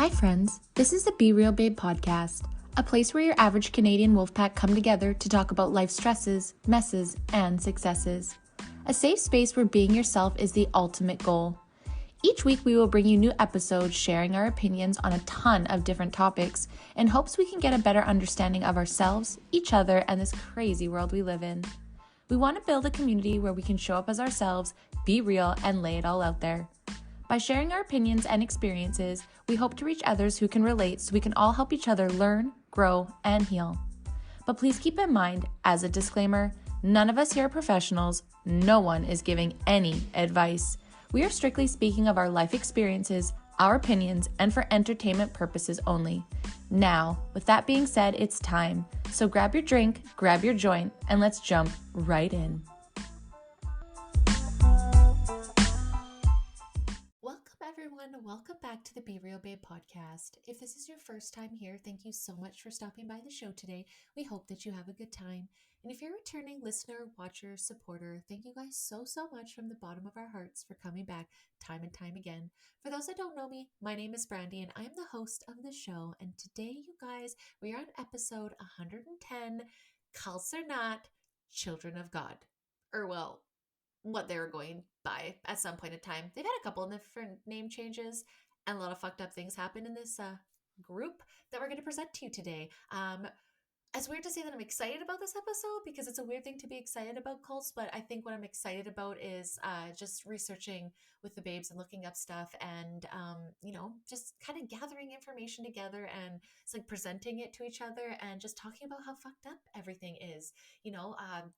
Hi friends, this is the Be Real Babe podcast, a place where your average Canadian wolfpack come together to talk about life stresses, messes, and successes. A safe space where being yourself is the ultimate goal. Each week we will bring you new episodes sharing our opinions on a ton of different topics in hopes we can get a better understanding of ourselves, each other, and this crazy world we live in. We want to build a community where we can show up as ourselves, be real, and lay it all out there. By sharing our opinions and experiences, we hope to reach others who can relate so we can all help each other learn, grow, and heal. But please keep in mind, as a disclaimer, none of us here are professionals, no one is giving any advice. We are strictly speaking of our life experiences, our opinions, and for entertainment purposes only. Now, with that being said, it's time. So grab your drink, grab your joint, and let's jump right in. Welcome back to the Be Real Babe podcast. If this is your first time here, thank you so much for stopping by the show today. We hope that you have a good time. And if you're a returning listener, watcher, supporter, thank you guys so much from the bottom of our hearts for coming back time and time again. For those that don't know me, my name is Brandy and I'm the host of the show. And today, you guys, we are on episode 110, Cults or Not, Children of God. Or well, what they were going by at some point in time. They've had a couple of different name changes and a lot of fucked up things happen in this group that we're going to present to you today. It's weird to say that I'm excited about this episode because it's a weird thing to be excited about cults, but I think what I'm excited about is just researching with the babes and looking up stuff and, just kind of gathering information together and it's like presenting it to each other and just talking about how fucked up everything is.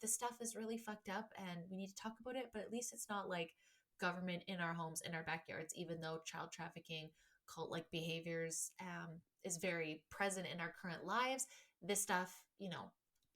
This stuff is really fucked up and we need to talk about it, but at least it's not like government in our homes, in our backyards, even though child trafficking, cult-like behaviors is very present in our current lives. This stuff,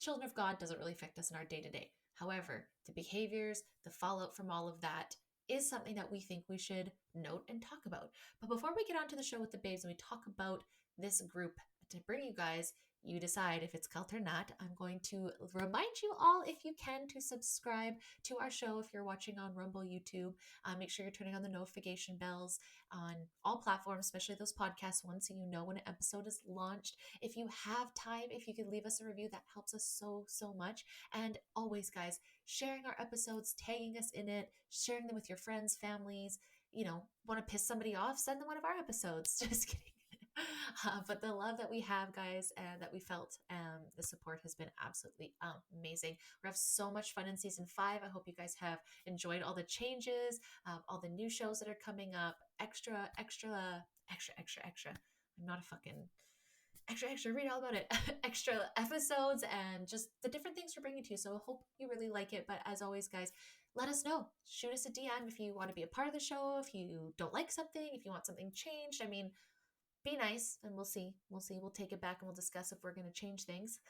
children of God doesn't really affect us in our day-to-day. However, the behaviors, the fallout from all of that is something that we think we should note and talk about. But before we get on to the show with the babes and we talk about this group to bring you guys, you decide if it's cult or not. I'm going to remind you all, if you can, to subscribe to our show if you're watching on Rumble, YouTube. Make sure you're turning on the notification bells on all platforms, especially those podcast ones, so you know when an episode is launched. If you have time, if you could leave us a review, that helps us so much. And always, guys, sharing our episodes, tagging us in it, sharing them with your friends, families. Want to piss somebody off? Send them one of our episodes. Just kidding. But the love that we have, guys, and that we felt, the support has been absolutely amazing. We have so much fun in season 5. I hope you guys have enjoyed all the changes, all the new shows that are coming up. Extra. I'm not a fucking extra. Read all about it. Extra episodes and just the different things we're bringing to you. So I hope you really like it. But as always, guys, let us know. Shoot us a DM if you want to be a part of the show. If you don't like something, if you want something changed. Be nice and we'll see. We'll take it back and we'll discuss if we're going to change things.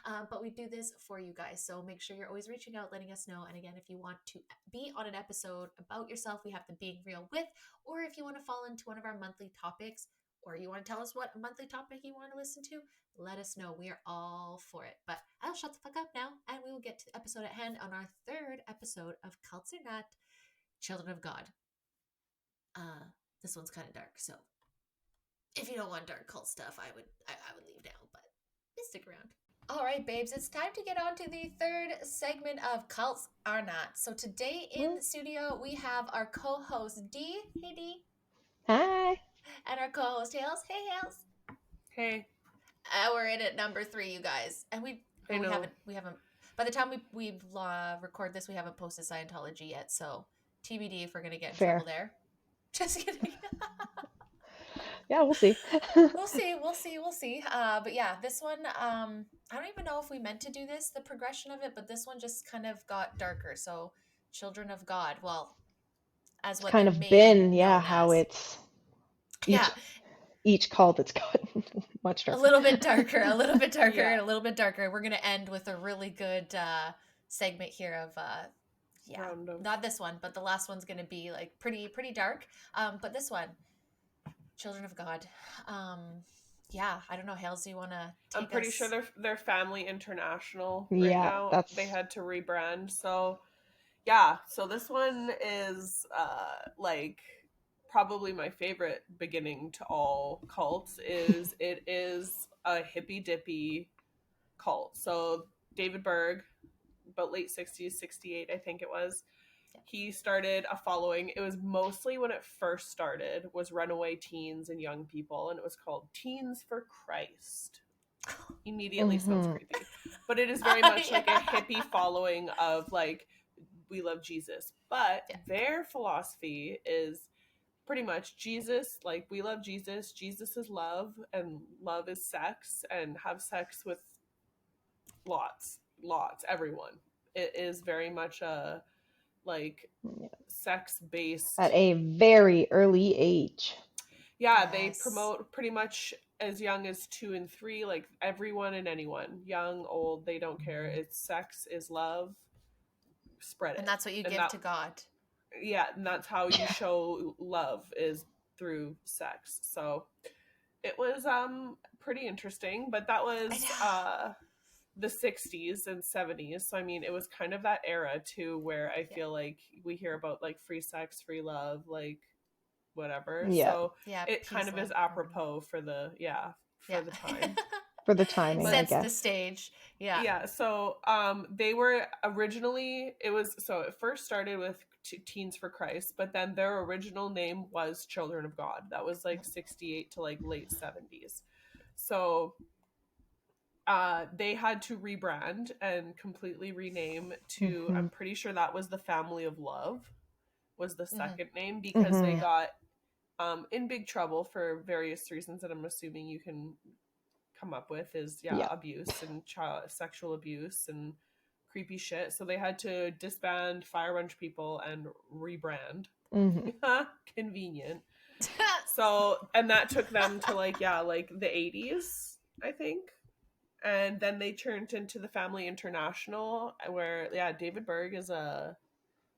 But we do this for you guys. So make sure you're always reaching out, letting us know. And again, if you want to be on an episode about yourself, we have the Being Real with, or if you want to fall into one of our monthly topics, or you want to tell us what monthly topic you want to listen to, let us know. We are all for it. But I'll shut the fuck up now and we will get to the episode at hand on our 3rd episode of Cults or Not, Children of God. This one's kind of dark, so if you don't want dark cult stuff, I would leave now, but stick around. All right, babes, it's time to get on to the 3rd segment of Cults or Not. So today in the studio, we have our co-host, Dee. Hey, Dee. Hi. And our co-host, Hales. Hey, Hales. Hey. We're in at number 3, you guys. And we haven't, by the time we record this, we haven't posted Scientology yet, so TBD if we're going to get in trouble there. Just kidding. Yeah, we'll see. We'll see. But yeah, this one, I don't even know if we meant to do this, the progression of it, but this one just kind of got darker. So, Children of God. Well, as what kind they're of made been, known how as. it's each cult it's gotten much darker. A little bit darker, Yeah. and a little bit darker. We're gonna end with a really good segment here of not this one, but the last one's gonna be like pretty dark. But this one, Children of God. I don't know, Hales, do you want to take I'm pretty sure they're Family International now. They had to rebrand. So, yeah. So this one is probably my favorite beginning to all cults is it is a hippy dippy cult. So David Berg, about late 60s, 68 I think it was, he started a following. It was mostly, when it first started, was runaway teens and young people, and it was called Teens for Christ. Immediately sounds creepy, but it is very much like a hippie following of like, we love Jesus, but their philosophy is pretty much Jesus, like, we love Jesus, Jesus is love, and love is sex, and have sex with lots, everyone. It is very much a like sex based at a very early age. They promote pretty much as young as 2 and 3, like everyone and anyone, young, old, they don't care. It's sex is love, spread it, and that's what you give to God. And that's how you show love, is through sex. So it was pretty interesting, but that was the 60s and 70s. So I mean, it was kind of that era too, where I feel like we hear about like free sex, free love, like whatever. So it kind of is apropos for the the time. For the timing, sets the stage. So they were originally, it first started with Teens for Christ, but then their original name was Children of God. That was like 68 to like late 70s. So they had to rebrand and completely rename to, I'm pretty sure that was the Family of Love was the second name, because they got in big trouble for various reasons that I'm assuming you can come up with, is abuse and sexual abuse and creepy shit. So they had to disband, fire a bunch of people, and rebrand. Convenient. So, and that took them to like the 80s, I think. And then they turned into the Family International, where David Berg is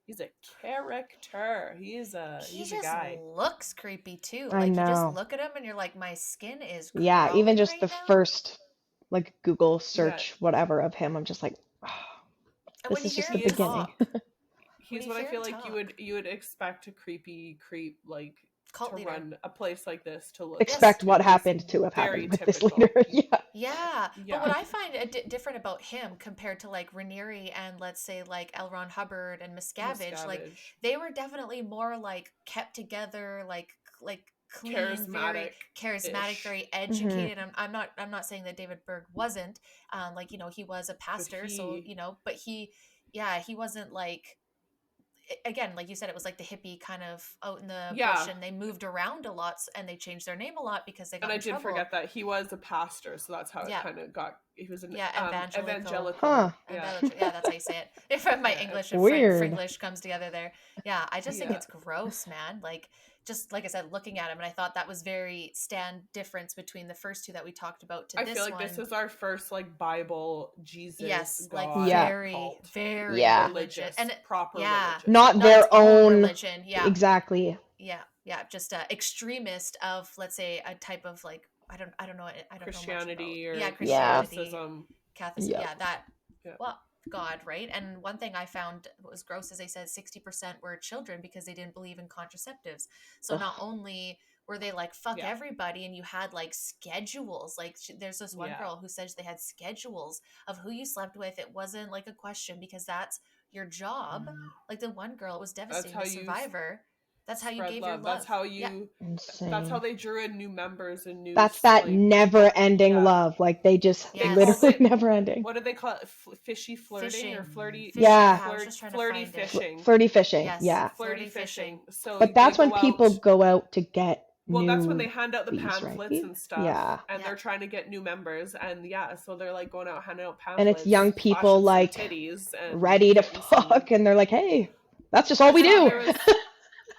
he's a character. He's a guy. He just looks creepy too. I know. You just look at him and you're like, my skin is crawling. Yeah, even just the now. first like Google search whatever of him, I'm just like, this is just the beginning. He's what I feel like you would expect a creepy creep like cult to leader. Run a place like this to look. Expect what happened to have happened with this leader. But what I find different about him compared to like Raniere and let's say like L. Ron Hubbard and Miscavige, like they were definitely more like kept together, like clean, very charismatic, very educated. I'm not saying that David Berg wasn't, he was a pastor, but he wasn't like, again, like you said, it was like the hippie kind of out in the bush, and they moved around a lot, and they changed their name a lot because they got in trouble. Forget that he was a pastor, so that's how it kind of got. He was an evangelical. That's how you say it. If my English and Frenglish comes together there, I just think it's gross, man. Like, just like I said, looking at him, and I thought that was very difference between the first two that we talked about to this one. I feel like this is our first like Bible Jesus. Yes, God like very, cult. very religious and proper religion, not their own religion. Exactly. Just a extremist of, let's say, a type of like I don't know Christianity or Christianity, Catholicism. Well, God, right? And one thing I found was gross is they said 60% were children because they didn't believe in contraceptives. So not only were they like fuck everybody, and you had like schedules, like there's this one girl who says they had schedules of who you slept with. It wasn't like a question because that's your job. Like the one girl, it was devastating, the survivor. That's how you gave your love. That's how you. That's how they drew in new members and new. That's that never-ending love. Like they just literally never-ending. What do they call it? Fishy flirting or flirty? Flirty fishing. Flirty fishing. Yes. Flirty fishing. So, but that's when people go out to get. Well, that's when they hand out the pamphlets and stuff. Yeah. And they're trying to get new members, and so they're like going out handing out pamphlets. And it's young people like titties and ready to fuck, and they're like, "Hey, that's just all we do."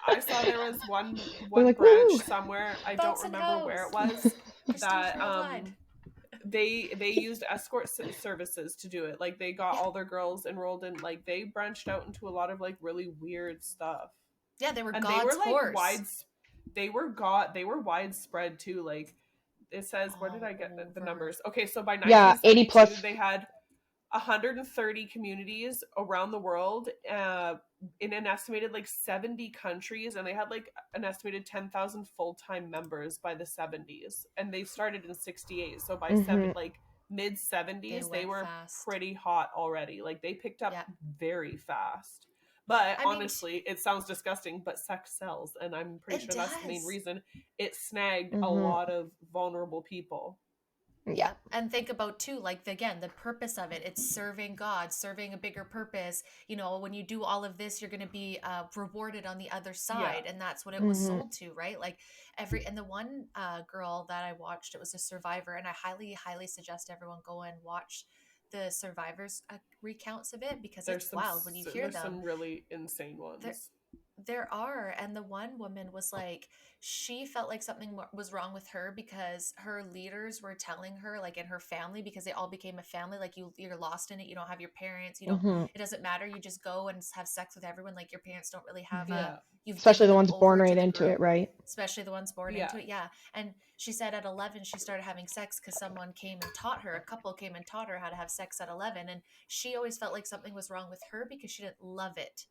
I saw there was one branch somewhere, I don't remember where it was, that they used escort services to do it. Like they got all their girls enrolled in, like they branched out into a lot of like really weird stuff. Yeah, they were and God's they were like horse. They were widespread too. Like it says, where did I get the numbers? Okay, so by 80 plus they had 130 communities around the world, in an estimated like 70 countries, and they had like an estimated 10,000 full-time members by the 70s, and they started in 68. So by like mid 70s they were fast. pretty hot already. Like they picked up Yep. very fast. But I mean, honestly, it sounds disgusting, but sex sells, and I'm pretty sure that's the main does. reason it snagged a lot of vulnerable people. Yeah. And think about too, like again, the purpose of it. It's serving God, serving a bigger purpose. You know, when you do all of this, you're going to be rewarded on the other side, and that's what it was sold to, right? Like and the one girl that I watched, it was a survivor, and I highly, highly suggest everyone go and watch the survivors recounts of it, because it's wild when you hear them. There's some really insane ones. There are. And the one woman was like, she felt like something was wrong with her because her leaders were telling her, like in her family, because they all became a family, like you're lost in it, you don't have your parents, you don't it doesn't matter, you just go and have sex with everyone, like your parents don't really have you've especially the given ones them born over to right the into group. it, right? Especially the ones born into it. And she said at 11 she started having sex because someone came and taught her, a couple came and taught her how to have sex at 11, and she always felt like something was wrong with her because she didn't love it,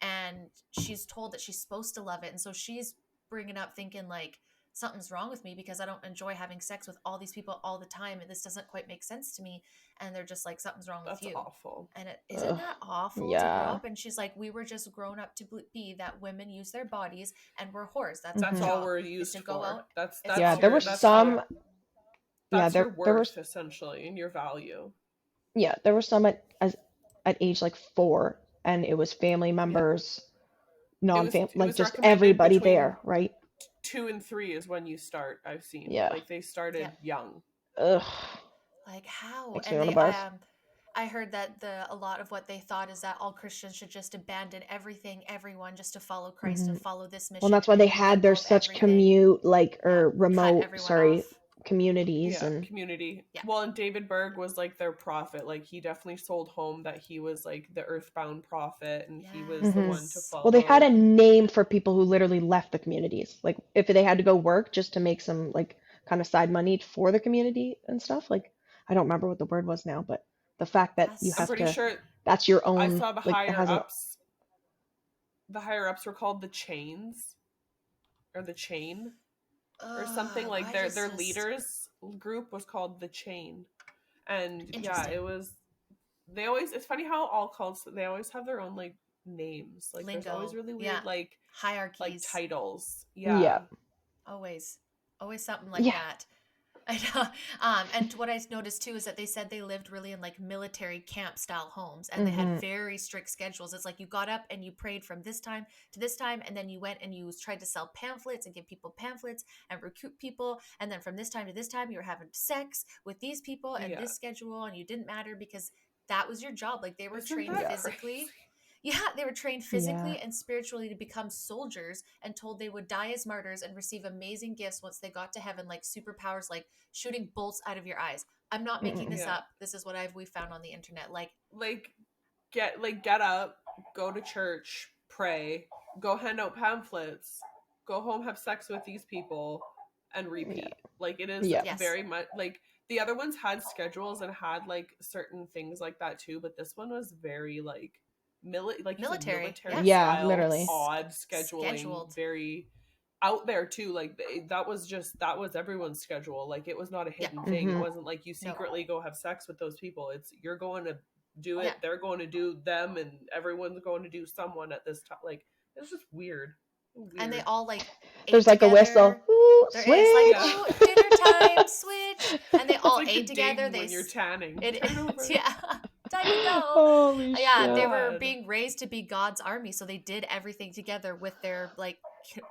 and she's told that she's supposed to love it, and so she's bringing up thinking like, something's wrong with me because I don't enjoy having sex with all these people all the time, and this doesn't quite make sense to me. And they're just like, something's wrong with you. That's awful. And isn't that awful to grow up? And she's like, we were just grown up to be that women use their bodies and we're whores. That's all we're used to go out. That's there were some. That's your worth, essentially, and your value. Yeah, there were some at age like 4, and it was family members, non-family, like just everybody there, right? 2 and 3 is when you start. I've seen, like they started young. Ugh. Like how? Makes And me they wanna barf. I heard that a lot of what they thought is that all Christians should just abandon everything, everyone, just to follow Christ and follow this mission. Well, that's why they had their such commute, like, or remote, communities and community. Well, and David Berg was like their prophet. Like he definitely sold home that he was like the earthbound prophet, and he was the one to follow. Well, they had a name for people who literally left the communities. Like if they had to go work just to make some like kind of side money for the community and stuff. Like I don't remember what the word was now, but the fact that you have that's your own. I saw the higher ups. The higher ups were called the chains, or the chain, or something like their leaders group was called the chain. And it was, they always, it's funny how all cults, they always have their own like names, like lingo. There's always really weird like hierarchies, like titles. Always something like that. I know. And what I noticed too is that they said they lived really in like military camp style homes, and they had very strict schedules. It's like you got up and you prayed from this time to this time, and then you went and you tried to sell pamphlets and give people pamphlets and recruit people, and then from this time to this time you were having sex with these people and this schedule, and you didn't matter because that was your job. Like they were trained physically. Crazy? Yeah, they were trained physically and spiritually to become soldiers, and told they would die as martyrs and receive amazing gifts once they got to heaven, like superpowers, like shooting bolts out of your eyes. I'm not making this up. This is what we found on the internet. Like get up, go to church, pray, go hand out pamphlets, go home, have sex with these people, and repeat. Like it is very much like the other ones had schedules and had like certain things like that too, but this one was very like military style, literally odd scheduling, very out there too. Like that was everyone's schedule. Like it was not a hidden thing. It wasn't like you secretly go have sex with those people. It's you're going to do it, they're going to do them, and everyone's going to do someone at this time. Like it's just weird. And they all like there's like together. A whistle. Ooh, there switch. is like dinner time, switch, and they all like ate together. When you're tanning, it is time to go. Holy shit. They were being raised to be God's army, so they did everything together with their like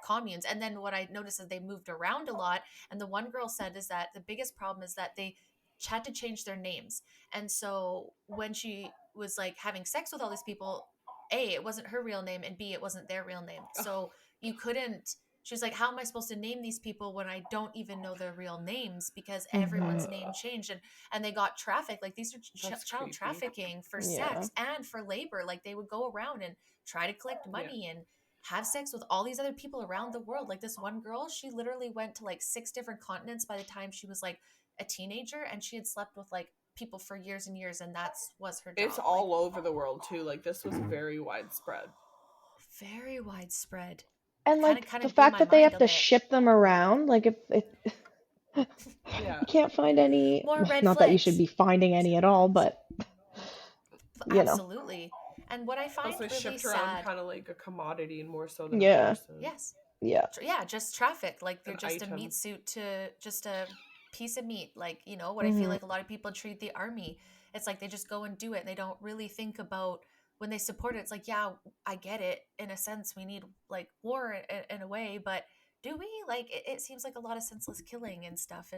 communes. And then what I noticed is they moved around a lot, and the one girl said is that the biggest problem is that they had to change their names. And so when she was like having sex with all these people, A, it wasn't her real name, and B, it wasn't their real name. So you couldn't, she was like, how am I supposed to name these people when I don't even know their real names? Because everyone's name changed, and they got trafficked. Like these are child trafficking for sex and for labor. Like they would go around and try to collect money and have sex with all these other people around the world. Like this one girl, she literally went to like 6 different continents by the time she was like a teenager, and she had slept with like people for years and years, and that's was her job. It's all over the world too. Like this was very widespread. Very widespread. And like Kind the of blew fact my that they mind have a to bit. ship them around, like if Yeah. you can't find any, More red not that you should flags. be finding any at all, but you know, Absolutely. And what I find Also really shipped around sad. kind of like a commodity more so than a yeah, person. Yes. yeah, Yeah, just traffic. Like they're An just a item. meat suit to just a piece of meat. Like, you know, what I feel hmm like a lot of people treat the army. It's like they just go and do it. And they don't really think about when they support it. It's like, yeah, I get it. In a sense, we need like war in a way, but do we? Like, it seems like a lot of senseless killing and stuff.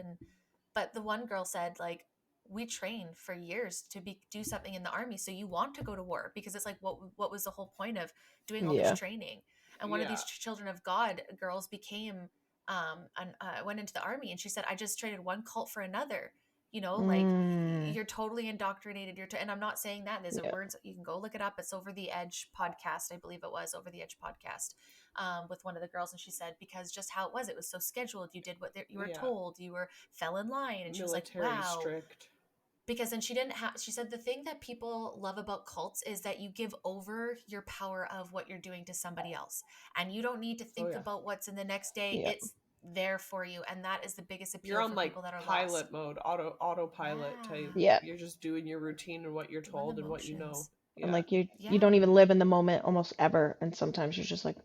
But the one girl said, like, we trained for years to do something in the army, so you want to go to war, because it's like, what was the whole point of doing all this yeah, training? And one of these children of God girls became and went into the army, and she said, I just traded one cult for another. You know, like, mm, you're totally indoctrinated. And I'm not saying that. There's a yeah, words, you can go look it up. It's Over the Edge podcast, I believe it was Over the Edge podcast, with one of the girls, and she said, because just how it was so scheduled. You did what you were told. You fell in line, and she was like, Military wow. strict. Because then she said the thing that people love about cults is that you give over your power of what you're doing to somebody else, and you don't need to think about what's in the next day. yeah. It's there for you, and that is the biggest appeal You're on for like people that are pilot lost. mode, autopilot type. Yeah. You're just doing your routine and what you're told and what you know. Yeah. And like you don't even live in the moment almost ever, and sometimes you're just like,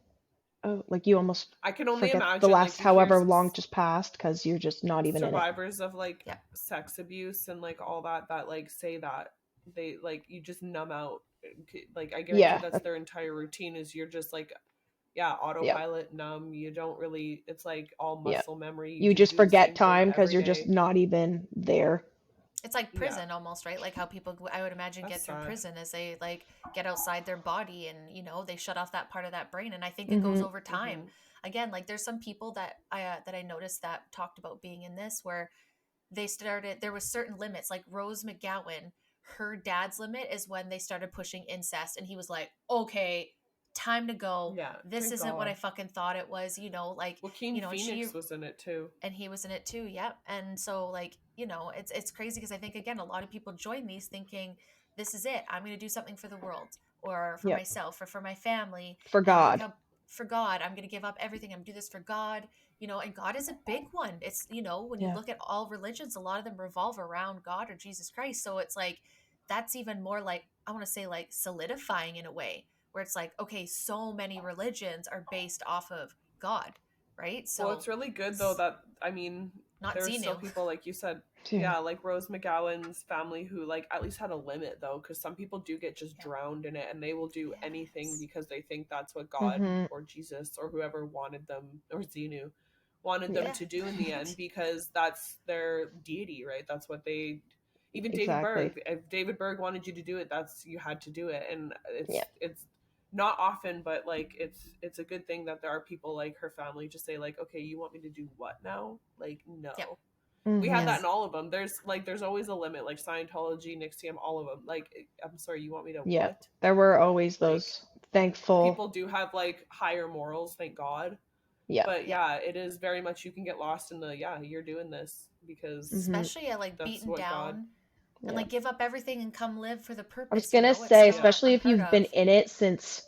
oh, like you almost I can only forget imagine the last like you hear however long just passed because you're just not even in it. survivors of like sex abuse and like all that like say that they like you just numb out. Like I guarantee that's their entire routine is you're just like autopilot, numb. You don't really, it's like all muscle memory. You just forget time because you're just not even there. It's like prison almost, right? Like how people, I would imagine, get through prison as they like get outside their body, and you know, they shut off that part of that brain. And I think it goes over time. Again, like there's some people that I noticed that talked about being in this, where they started, there was certain limits. Like Rose McGowan, her dad's limit is when they started pushing incest, and he was like, okay, time to go. This isn't what I fucking thought it was, you know, like, Joaquin Phoenix was in it too. And he was in it too, yeah. And so, like, you know, it's crazy because I think, again, a lot of people join these thinking, this is it. I'm going to do something for the world or for myself or for my family. For God. For God. I'm going to give up everything. I'm going to do this for God, you know, and God is a big one. It's, you know, when you look at all religions, a lot of them revolve around God or Jesus Christ. So it's like, that's even more like, I want to say like solidifying in a way where it's like, okay, so many religions are based off of God. Right. So well, it's really good though that I mean there are still people like you said, like Rose McGowan's family who like at least had a limit though, because some people do get just drowned in it and they will do anything because they think that's what God or Jesus or whoever wanted them, or Xenu wanted them to do in the end, because that's their deity, right? That's what they. Even David Berg, if David Berg wanted you to do it, that's you had to do it, and it's not often, but like it's a good thing that there are people like her family just say like, okay, you want me to do what now? Like, no. We had that in all of them. There's always a limit, like Scientology, NXIVM, all of them. Like, I'm sorry, you want me to what? There were always those thankful people do have like higher morals, thank God. But it is very much you can get lost in the you're doing this because especially like beaten down and like give up everything and come live for the purpose. I was gonna say, especially if you've been in it since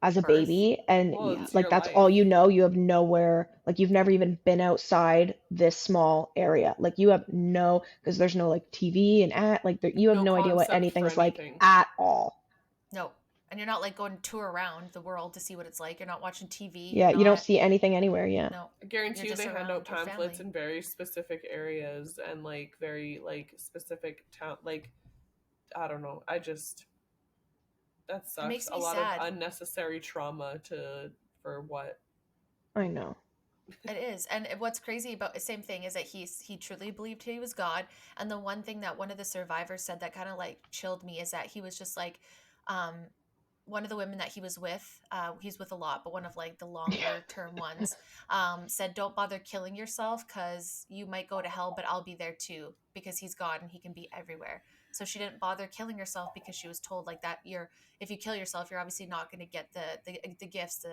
as a baby and like that's all you know, you have nowhere, like you've never even been outside this small area, like you have because there's no like TV and like you have no idea what anything is like at all. No. And you're not like going to tour around the world to see what it's like. You're not watching TV. You don't see anything anywhere. No. I guarantee you they hand out pamphlets in very specific areas and like very like specific town. Like, I don't know. That sucks. It makes me sad. Of unnecessary trauma for what? I know. It is. And what's crazy about the same thing is that he truly believed he was God. And the one thing that one of the survivors said that kind of like chilled me is that he was just like, one of the women that he was with, he's with a lot, but one of like the longer term ones, said, don't bother killing yourself because you might go to hell, but I'll be there too, because he's God and he can be everywhere. So she didn't bother killing herself because she was told like that if you kill yourself, you're obviously not going to get the gifts,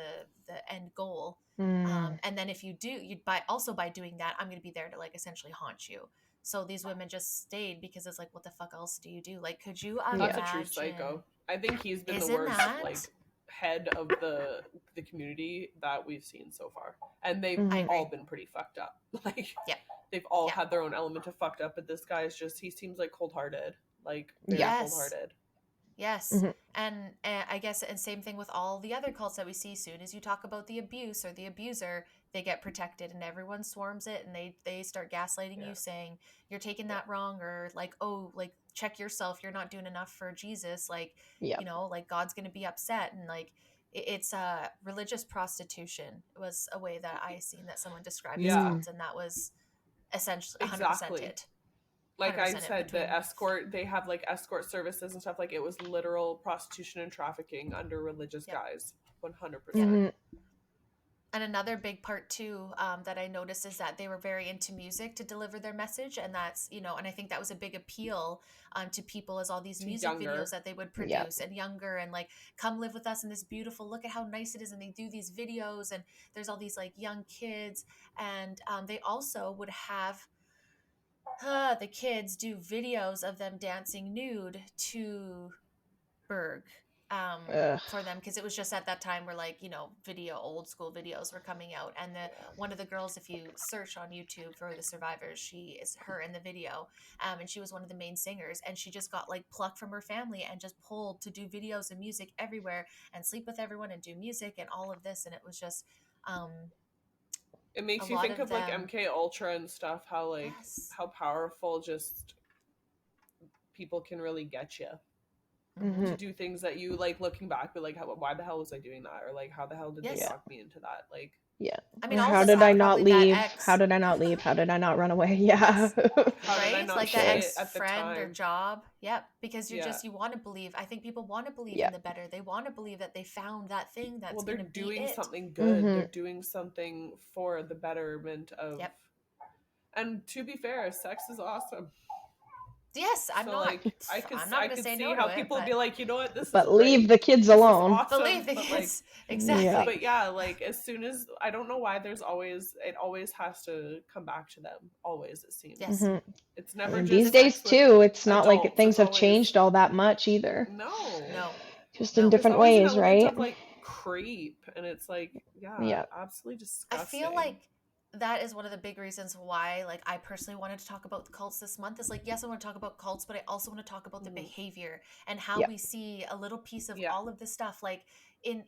the end goal. And then if you do, by doing that, I'm going to be there to like essentially haunt you. So these women just stayed because it's like, what the fuck else do you do? Like, could you That's imagine? a true psycho. I think he's been the Isn't worst that? like head of the community that we've seen so far, and they've Mhm. I agree. all been pretty fucked up. Like, Yeah. they've all Yeah. had their own element of fucked up, but this guy is just, he seems like cold-hearted, like very Yes. cold-hearted. Yes. Mhm. And I guess, and same thing with all the other cults that we see. Soon as you talk about the abuse or the abuser, they get protected and everyone swarms it, and they start gaslighting Yeah. you, saying you're taking that wrong, or like, oh, like, check yourself, you're not doing enough for Jesus, like, Yeah. you know, like God's going to be upset. And like, it's religious prostitution was a way that I seen that someone described as Yeah. cults, and that was essentially 100% Exactly. it. Like I 100% said, between- the escort, they have like escort services and stuff. Like, it was literal prostitution and trafficking under religious Yep. guise. 100%. Mhm. And another big part too, that I noticed, is that they were very into music to deliver their message, and that's, you know, and I think that was a big appeal to people, as all these To music younger. videos that they would produce, and younger, and like, come live with us in this beautiful, look at how nice it is, and they do these videos, and there's all these like young kids, and they also would have the kids do videos of them dancing nude to Berg, Ugh. for them, because it was just at that time where, like, you know, old school videos were coming out, and one of the girls, if you search on YouTube for the survivors, she is her in the video, and she was one of the main singers, and she just got like plucked from her family and just pulled to do videos and music everywhere and sleep with everyone and do music and all of this, and it was just It makes a you lot think of like them- MK Ultra and stuff, how like Yes. how powerful just people can really get you Mhm. to do things that you like, looking back, but like, why the hell was I doing that, or like, how the hell did they Yes. talk me into that? Like, Yeah. I mean, Or all how of us did have I not probably that leave? ex. How did I not leave? How did I not run away? Yeah. Yes. how did I Right? not Like shit that it at the ex-friend or time? job. Yep. Because you're Yeah. just, you want to believe. I think people want to believe Yeah. in the better. They want to believe that they found that thing that's Well, they're going to be doing it. something good. Mhm. They're doing something for the betterment of. Yep. And to be fair, sex is awesome. Yes, I'm So not. like, I could say see no how to people would it, be like, you know what, this But is great. leave the kids This is alone. awesome. believe the but, kids. like, Exactly. Yeah. but yeah, like, as soon as, I don't know why, it always has to come back to them. Always, it seems. Yes. Mhm. It's I never mean, just these days sex with too, it's not like adults. things It's have always, changed all that much either. no, Just No. in there's different always an ways, element right? of like creep, and it's like, yeah, Yeah. absolutely I disgusting. feel like that is one of the big reasons why, like, I personally wanted to talk about the cults this month. Is like, yes, I want to talk about cults, but I also want to talk about the behavior and how Yeah. we see a little piece of Yeah. all of this stuff, like in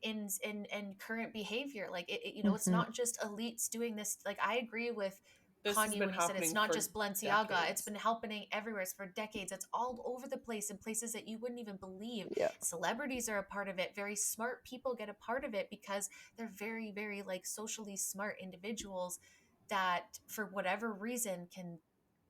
current behavior. Like, you know, it's Mhm. not just elites doing this. Like, I agree with This has Kanye been when he said it's happening not for just Balenciaga. It's decades. been happening everywhere. It's for decades. It's all over the place, in places that you wouldn't even believe. Yeah. Celebrities are a part of it. Very smart people get a part of it because they're very, very like socially smart individuals that, for whatever reason, can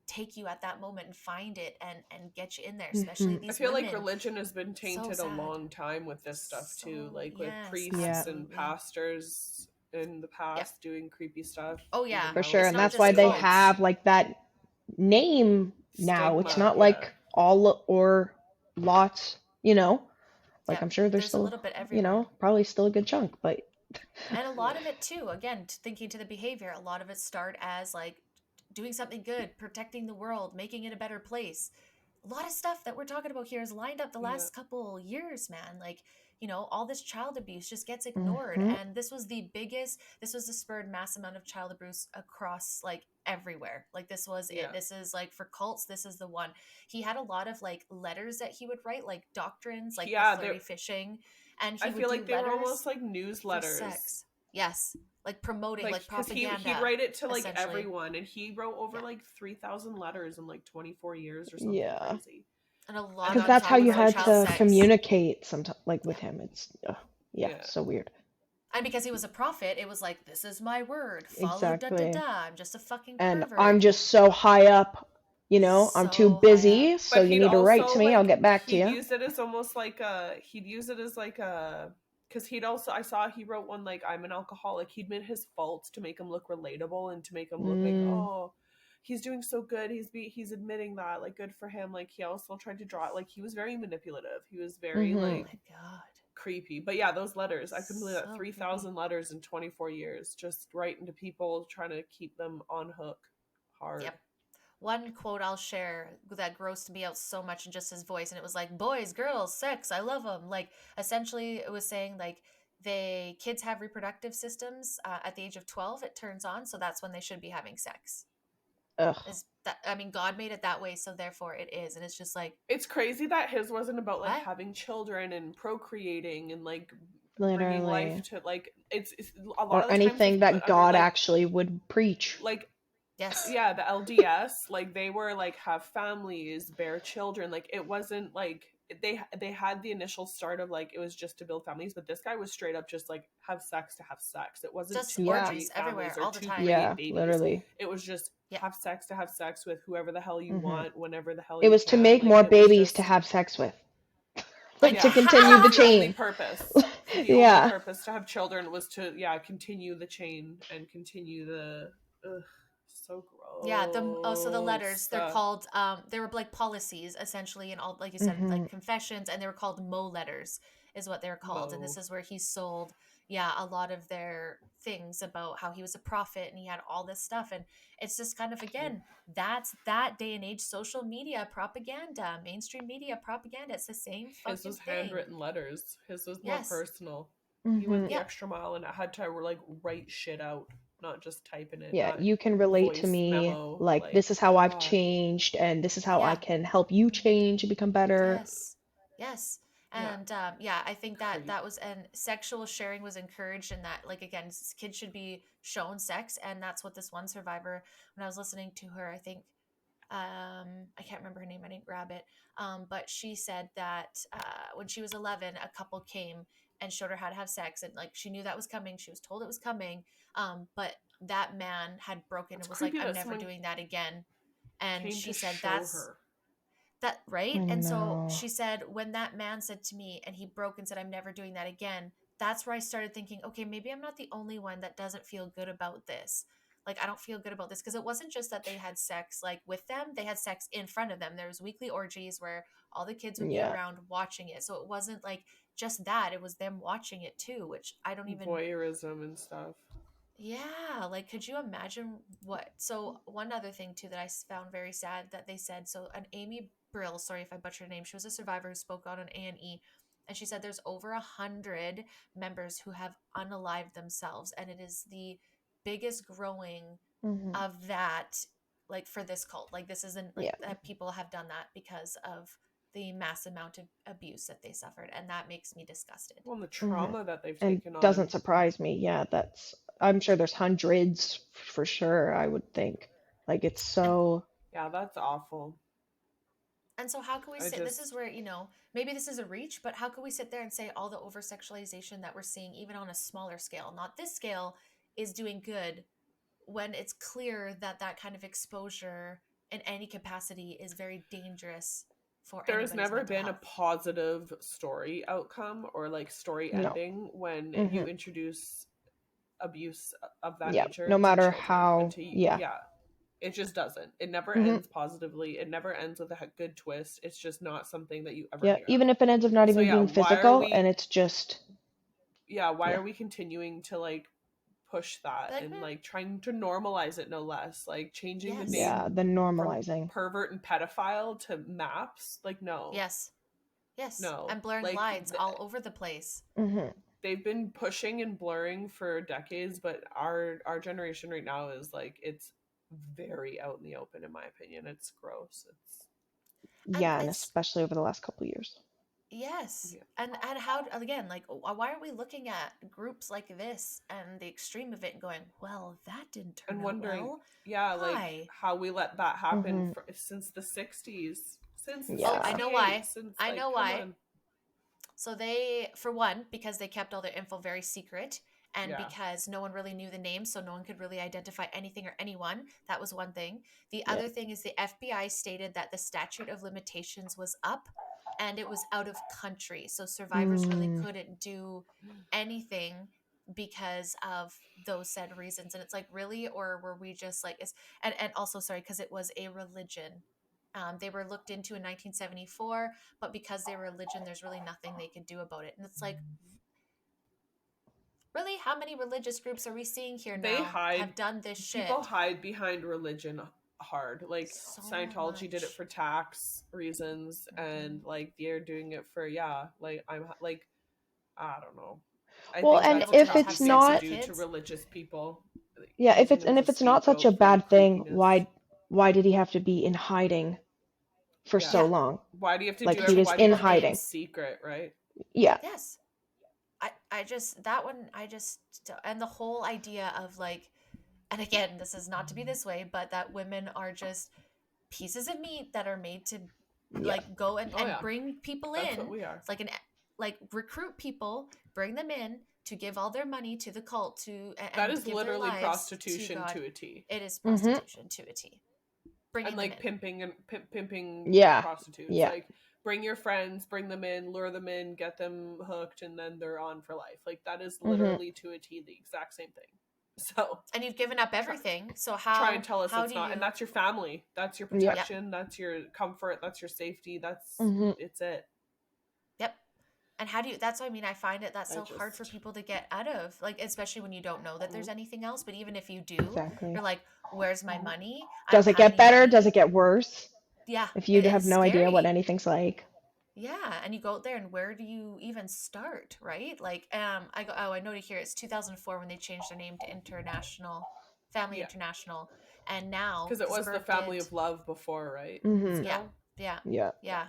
take you at that moment and find it and get you in there, especially Mhm. these I feel women. like religion has been tainted a sad. long time with this stuff too, So, like with yes, priests Yeah. and absolutely. pastors in the past doing creepy stuff. Oh, yeah. even For though sure. It's And not that's just why they cults. have like that name now. It's Stigma, not yeah. like all or lots, you know? Like Yep. I'm sure there's There's a still, little bit you everywhere. know, probably still a good chunk, but And a lot of it too, again, thinking to the behavior, a lot of it start as like doing something good, protecting the world, making it a better place. A lot of stuff that we're talking about here is lined up the Yeah. last couple years, man. Like, you know, all this child abuse just gets ignored. Mhm. And this was the spurred mass amount of child abuse across like everywhere. Like, this was Yeah. it. This is like, for cults, this is the one. He had a lot of like letters that he would write, like doctrines, like Yeah, the flirty fishing. And he I would feel do like they were letters almost like for newsletters. sex. Yes. Like promoting, like Because propaganda. he'd write it to like essentially. everyone, and he wrote over Yeah. like 3,000 letters in like 24 years or something yeah. crazy. And a lot Because on that's top how was you like had child to sex. communicate sometimes, like with Yeah. him. It's, yeah, so weird. And because he was a prophet, it was like, this is my word. Follow Exactly. I'm just a fucking And pervert. I'm just so high up, you know, I'm too So high busy, up. so But you he'd need to write also to me, I'll get back to he'd you. use it as almost like he'd use it as like a, because I saw he wrote one like, I'm an alcoholic. He'd made his faults to make him look relatable and to make him look like, oh, he's doing so good. He's admitting that, like, good for him. Like, he also tried to draw it. Like, he was very manipulative. He was very Mhm. Oh like my God. creepy. But yeah, those letters, I couldn't believe that. So 3,000 letters in 24 years, just writing to people, trying to keep them on hook hard. Yep. one quote I'll share that grossed me out so much in just his voice, and it was like, boys, girls, sex, I love them. Like, essentially it was saying like kids have reproductive systems at the age of 12, it turns on, so that's when they should be having sex. Ugh. Is that, I mean, God made it that way, so therefore it is. And it's just like, It's crazy that his wasn't about like what? having children and procreating and like bringing life Literally. to like it's a lot Or of the times it's anything put that under God like actually would preach. Yes. yeah, the LDS, like they were like have families, bear children. Like it wasn't like they had the initial start of like it was just to build families, but this guy was straight up just like have sex to have sex. It wasn't Just to Yeah. orgies create families everywhere or all the to time. create Yeah, babies. literally. It was just Yeah. have sex with whoever the hell you Hmm. want, whenever the hell It you was to can. make Like more it was babies to just have sex with. Like, Like to yeah, continue that the was the only chain. purpose. The only Yeah. purpose to have children was to continue the chain and continue the ugh, so yeah, so the letters, gross. they're called they were like policies essentially, and all, like you said, Hmm. like confessions, and they were called Mo letters is what they're called. And this Mo. is where he sold, yeah, a lot of their things about how he was a prophet and he had all this stuff. And it's just kind of, again, that's that day and age social media propaganda, mainstream media propaganda. It's the same His fucking was thing. handwritten letters. His was more Yes. personal. He went Hmm. the Yep. extra mile and had to like write shit out, not just type in it, Yeah, not you can relate to voice me. memo. Like, Like this is how I've God, changed, and this is how I Yeah. can help you change and become better. Yes. Yes. yeah, And yeah, I think that creep. that was, and sexual sharing was encouraged, and that, like, again, kids should be shown sex. And that's what this one survivor, when I was listening to her, I think, I can't remember her name, I didn't grab it. But she said that when she was 11, a couple came and showed her how to have sex, and like she knew that was coming. She was told it was coming. But that man had broken It's and was like, creepy I'm that never someone doing that again. And came she to said, show that's her. that, right? I And so know. she said, when that man said to me and he broke and said, I'm never doing that again, that's where I started thinking, okay, maybe I'm not the only one that doesn't feel good about this. Like, I don't feel good about this, because it wasn't just that they had sex like with them, they had sex in front of them. There was weekly orgies where all the kids would be Yeah. around watching it. So it wasn't like just that, it was them watching it too, which I don't even, Voyeurism and stuff. yeah, like, could you imagine what? So one other thing too that I found very sad that they said, so an Amy Brill, sorry if I butchered her name, she was a survivor who spoke out on A&E, and she said there's over 100 members who have unalived themselves, and it is the biggest growing Hmm. of that, like, for this cult. Like, this isn't like Yeah. that people have done that because of the mass amount of abuse that they suffered, and that makes me disgusted. Well, and the Hmm. trauma that they've And taken doesn't on. surprise me. Yeah, I'm sure there's hundreds for sure, I would think. Like, it's And so, Yeah, that's awful. And so how can we I sit, this is just where, maybe this is a reach, but how can we sit there and say all the over sexualization that we're seeing, even on a smaller scale, not this scale, is doing good, when it's clear that that kind of exposure in any capacity is very dangerous for there's anybody's never mental been a health. positive story outcome or like story no. ending when Hmm. you introduce abuse of that Yeah. No nature to matter children and how, to yeah. yeah, it just doesn't. It never Hmm. ends positively. It never ends with a good twist. It's just not something that you ever Yeah. hear of. Even if it ends up not So even yeah, being physical and it's just, why yeah. are we continuing to like push that But like, and like trying to normalize it, no less, like changing the yes, Yeah. name The from normalizing. pervert and pedophile to maps? Like no, yes, yes, no, and blurring like lines all over the place. Hmm. they've been pushing and blurring for decades, but our generation right now is like it's very out in the open. In my opinion, it's gross. It's And Yeah, and it's, especially over the last couple of years. yes. yeah. And how, again, like, why are we looking at groups like this and the extreme of it and going, well, that didn't turn And out wondering, well. yeah, like Why? how we let that happen Hmm. since the 60s, since the Oh, I Yeah. know 68, why. since I like know come why. on. So they, for one, because they kept all their info very secret, and Yeah, because no one really knew the name, so no one could really identify anything or anyone. That was one thing. The Yeah. other thing is the FBI stated that the statute of limitations was up and it was out of country. So survivors really Mm. couldn't do anything because of those said reasons. And it's like, really? Or were we just like, and also, sorry, because it was a religion. They were looked into in 1974, but because they were religion, there's really nothing they could do about it. And it's like, really, how many religious groups are we seeing here they now hide. have done this People shit? hide behind religion hard. Like So Scientology did it much. for tax reasons, and like they're doing it for like I'm like I don't know. I Well, think and that's People to if not tough have it's thing sex to with not, do to kids. religious people, yeah, using them if as a it's not such a scapegoat for your bad thing, creepiness. why did he have to be in hiding for Yeah. so Yeah. long? Why do you have to Like do he every? was Why do you in have to do it in hiding. secret? Right. Yeah. Yes. I just, that one, I just, and the whole idea of like, and again, this is not to be this way, but that women are just pieces of meat that are made to Yeah. like go and, Oh yeah. bring people That's in. what we are. It's like like recruit people, bring them in to give all their money to the cult That and is give their literally lives prostitution to God. to a T. It is Mm-hmm. prostitution to a T. Bringing And them like in. pimping and pimping Yeah. prostitutes. Yeah. Like bring your friends, bring them in, lure them in, get them hooked, and then they're on for life. Like that is literally to a T the exact same thing. So And you've given up everything. So try and tell us how it's do not. you? And that's your family. That's your Yeah. protection. That's your comfort. That's your safety. Mm-hmm. It's it. Yep. And how do you, that's what I mean. I find that's I so hard for just people to get out of, like, especially when you don't know that there's anything else. But even if you do, Exactly. you're like, where's my money? I Does don't it have get any better? money. Does it get worse? Yeah. If you have It's no idea what scary. anything's like. Yeah. And you go out there and where do you even start? Right. Like, I go, oh, I noted here, it's 2004 when they changed their name to Family yeah, International. And now, because it because was the Berg family did, of love before, right? Mm-hmm. yeah, Still, yeah, Yeah. yeah.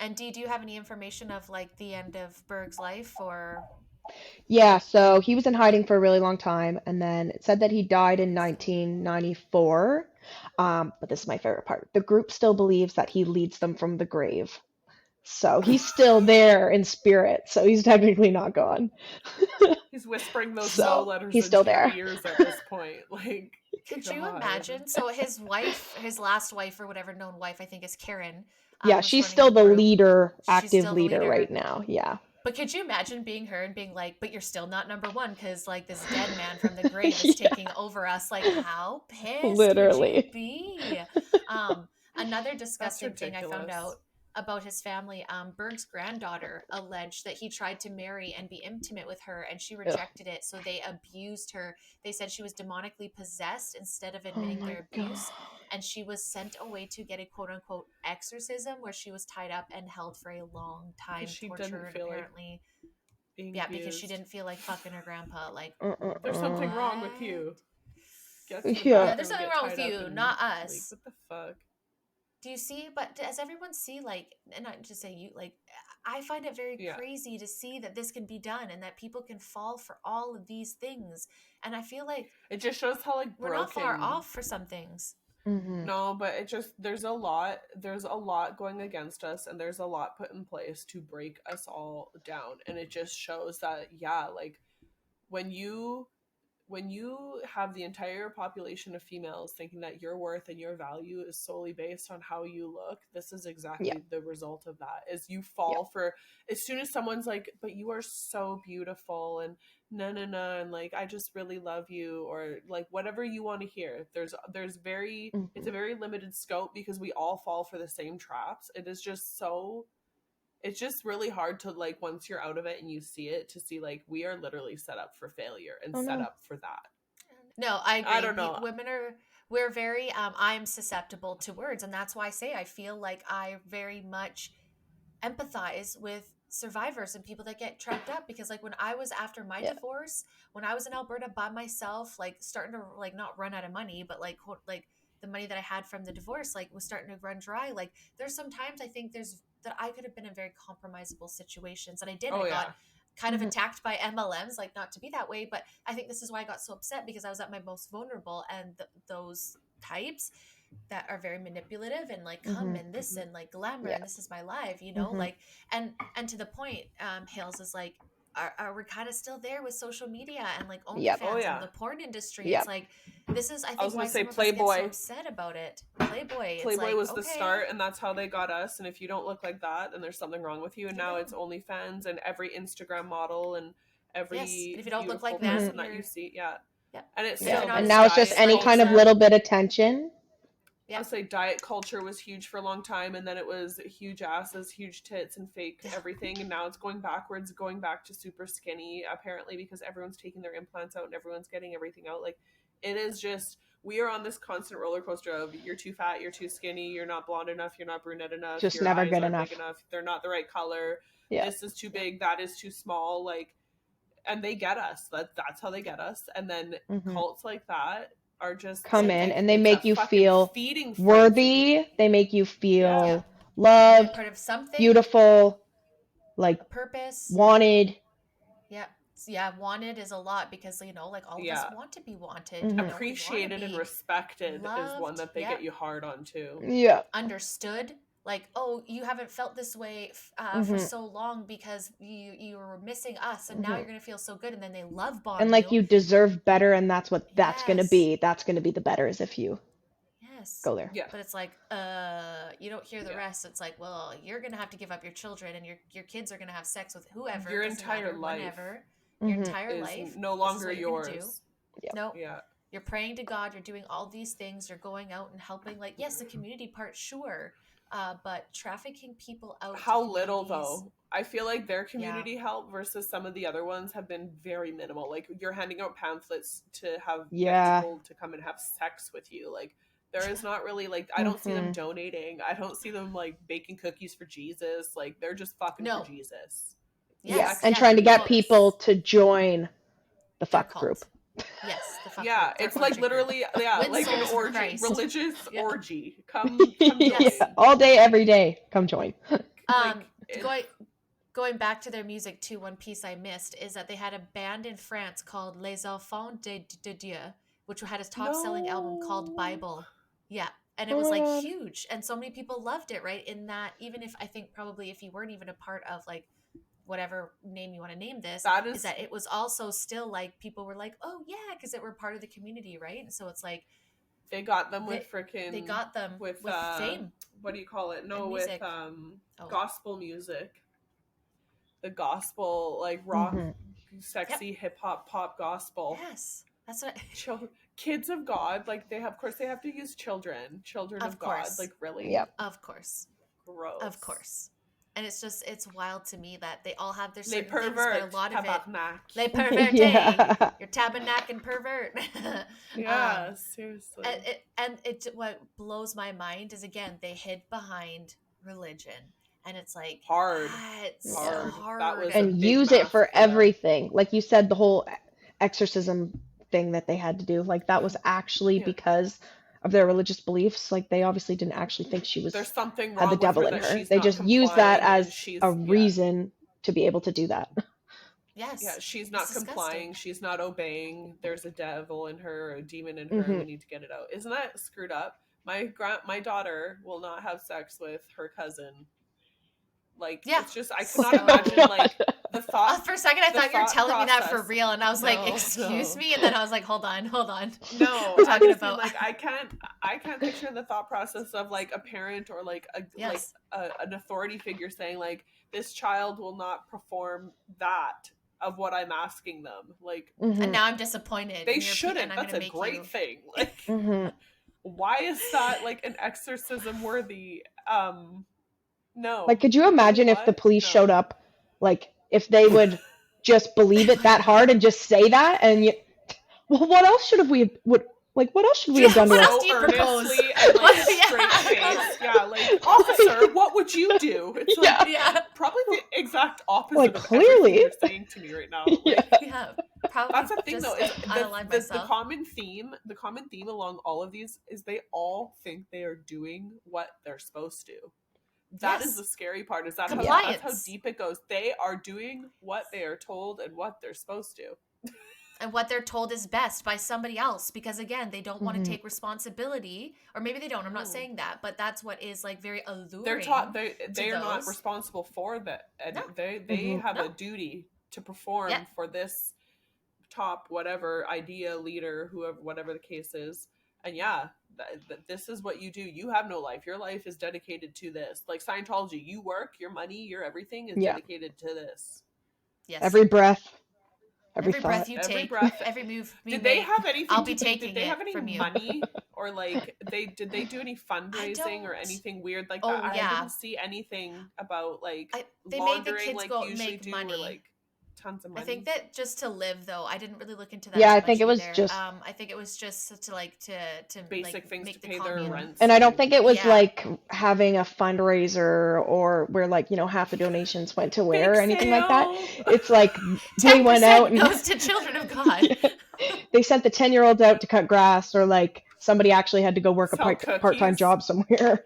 And do you have any information of like the end of Berg's life or? Yeah, so he was in hiding for a really long time, and then it said that he died in 1994. But this is my favorite part. The group still believes that he leads them from the grave. So he's still there in spirit, so he's technically not gone. he's whispering those So love So letters he's still into your there. ears at this point. Like, could you God. imagine? So his wife, his last wife or whatever known wife, I think is Karen, Yeah, was she's running still the the group. leader, She's active still the leader right leader. now. Yeah. But could you imagine being her and being like, but you're still not number one because like this dead man from the grave is Yeah, taking over us. Like, how pissed would you literally. be? Another That's disgusting thing I found ridiculous. out about his family, Berg's granddaughter alleged that he tried to marry and be intimate with her and she Ugh. rejected it. So they abused her. They said she was demonically possessed instead of Oh admitting my their God. abuse. And she was sent away to get a quote unquote exorcism where she was tied up and held for a long Because time, she didn't tortured feel like apparently. being Yeah, because she abused. didn't feel like fucking her grandpa. Like, There's Uh-uh-uh. something wrong with what? you. Get to the Yeah. Yeah, there's bathroom, something get wrong with tied up, you, and not like, us. what the fuck? Do you see? But does everyone see, like, and not just say you, like, I find it very Yeah. crazy to see that this can be done and that people can fall for all of these things. And I feel like It just shows how like we're not far broken. off for some things. Mm-hmm. No, but it just there's a lot going against us, and there's a lot put in place to break us all down, and it just shows that like when you have the entire population of females thinking that your worth and your value is solely based on how you look, this is Yeah. exactly the result of that. Is you Yeah. fall for, as soon as someone's like, but you are so beautiful and no, and like I just really love you, or like whatever you want to hear. It's a Mm-hmm. very limited scope because we all fall for the same traps. It's just really hard to like, once you're out of it and you see it, to see like we are literally set up for failure and Oh set no. up for that. No, I I agree. don't know. We're very, I'm susceptible to words. And that's why I say I feel like I very much empathize with survivors and people that get trapped up, because like when I was after my Yeah. divorce, when I was in Alberta by myself, like starting to like not run out of money, but like the money that I had from the divorce like was starting to run dry. Like there's sometimes I think there's that I could have been in very compromisable situations, and I did. Oh I yeah. got kind of Mm-hmm. attacked by MLMs, like not to be that way, but I think this is why I got so upset, because I was at my most vulnerable, and those types that are very manipulative and like come Mm-hmm. and this and like glamour Yeah. and this is my life, you know, Mm-hmm. like and to the point, Hales is like, are we kind of still there with social media and like Yep. Oh OnlyFans yeah. and the porn industry? Yep. It's like, this is I I was think why gonna say some of us get so Playboy. upset about it. Playboy, it's Playboy like, was the okay, start, and that's how they got us. And if you don't look like that, then there's something wrong with you. And you're now it's dumb. OnlyFans and every Instagram model and Yes, and every if you don't look beautiful like that, person that you you're see. Yeah. yeah. And it's And if Yeah. you're still not And a this now it's guy just stylist, is you're any kind of also handsome. little bit attention I'll say diet culture was huge for a long time, and then it was huge asses, huge tits, and fake everything, and now it's going backwards, going back to super skinny, apparently, because everyone's taking their implants out and everyone's getting everything out. Like, it is just, we are on this constant roller coaster of you're too fat, you're too skinny, you're not blonde enough, you're not brunette enough, Just your never eyes good aren't enough. big enough, they're not the right color, Yeah. this is too big, that is too small, like, and they get us. That's how they get us. And then cults like that are just come in and they make you feel worthy. They make you feel loved, part of something, beautiful, like a purpose, wanted. Yeah, wanted is a lot because, you know, like all of us want to be wanted. You know, appreciated and respected loved, is one that they get you hard on too. Yeah. Understood. Like, oh, you haven't felt this way for so long because you were missing us, and now you're gonna feel so good, and then they love bomb and like you deserve better, and that's what that's gonna be. That's gonna be the better, is if you go there. Yeah. But it's like, you don't hear the rest. It's like, well, you're gonna have to give up your children, and your kids are gonna have sex with whoever. Your entire life. Whenever. Your entire life no longer yours. No. Yeah. You're praying to God. You're doing all these things. You're going out and helping. Like, yes, the community part, sure. But trafficking people out. How little though? I feel like their community help versus some of the other ones have been very minimal. Like, you're handing out pamphlets to have people to come and have sex with you. Like, there is not really, like, I don't see them donating. I don't see them like baking cookies for Jesus. Like, they're just fucking for Jesus. Yes, and trying to get people to join the fuck group. Yes, the fuck group. It's like literally, like an orgy, religious orgy. Come join. All day, every day, come join. Going back to their music too, one piece I missed is that they had a band in France called Les Enfants de Dieu, which had a top-selling album called Bible. Yeah. And it was like huge, and so many people loved it, right? In that, even if I think probably if you weren't even a part of like whatever name you want to name this, is that it was also still like people were like, oh yeah, because it were part of the community, right? And so it's like they got them with freaking they got them with fame. What do you call it? No, with gospel music. The gospel, like rock, sexy hip hop pop gospel. Yes, that's what. Kids of God, like they have to use children of God, like really. Yeah, of course. Gross. Of course. And it's wild to me that they all have their certain things, but a lot of it. Les pervert. Your tabernacle and pervert. Yeah, seriously. And what blows my mind is, again, they hid behind religion. And it's like hard. It's so hard. And use it for everything. Like you said, the whole exorcism thing that they had to do, like that was actually because of their religious beliefs. Like they obviously didn't actually think she was there's something wrong had the devil with in her. her. They just used that as a reason to be able to do that. Yes. Yeah, she's not complying. She's not obeying. There's a devil in her, or a demon in her. We need to get it out. Isn't that screwed up? My daughter will not have sex with her cousin. Like, it's just, I cannot imagine, like, the thought. For a second, I thought you were telling me that for real, and I was like, excuse me? And then I was like, hold on. No, we're talking about. Like, I can't picture the thought process of, like, a parent or, like, an authority figure saying, like, this child will not perform that of what I'm asking them. Like, and now I'm disappointed. They shouldn't. That's a great thing. Like, why is that, like, an exorcism worthy? No. Like, could you imagine if the police showed up, like, if they would just believe it that hard and just say that, and what else should we have done to her? So earnestly and like straight face. Yeah, like, officer, what would you do? It's like, probably the exact opposite like, of clearly everything you're saying to me right now. Like, probably. That's the thing, though. Is the common theme along all of these is they all think they are doing what they're supposed to. That is the scary part. Is that that's how deep it goes? They are doing what they are told and what they're supposed to. And what they're told is best by somebody else, because again, they don't want to take responsibility, or maybe they don't. I'm not saying that, but that's what is like very alluring. They're taught they are not responsible for that. And they have a duty to perform for this top whatever idea leader, whoever, whatever the case is. And this is what you do. You have no life. Your life is dedicated to this. Like Scientology, you work, your money, your everything is dedicated to this. Yes. Every breath, every Every breath thought. you Every take, breath. every move you Did they make, have anything I'll to be do? taking Did they have it any from you. money, or like did they do any I fundraising or don't. anything weird like that? Oh I yeah, didn't see anything about like they made the laundering kids like go you out and usually make do, or money. like tons of I think money. that just to live though, I didn't really look into that Yeah, too I much think it was either. just I think it was just to like to Basic like things to make the pay their commune. rents. and I don't think it was Yeah, like having a fundraiser or where like, half the donations went to where Bake or anything like that. sale. It's like they went out 10% and goes to Children of God. yeah, they sent the 10-year-olds out to cut grass, or like somebody actually had to go work a Sell part-time cookies. job somewhere.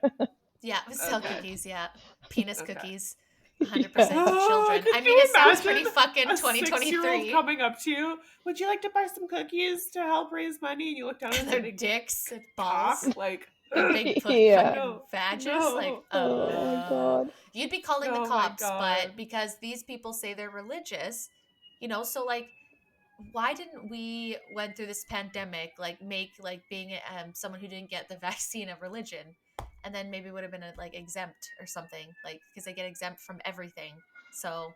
Yeah, sell Okay. cookies. Yeah, penis Okay. cookies. Yeah. 100% to children. Could I mean, you it sounds imagine pretty fucking a 6-year-old 2023. coming up to you? Would you like to buy some cookies to help raise money? And you look down and it's a Their big dicks and cock. balls Like, and big Yeah. fucking no, vages. Like, no, Oh my god. you'd be calling the oh my cops, god. but because these people say they're religious, so like, why didn't we went through this pandemic like make like being someone who didn't get the vaccine a religion, and then maybe would have been like exempt or something, like because they get exempt from everything. So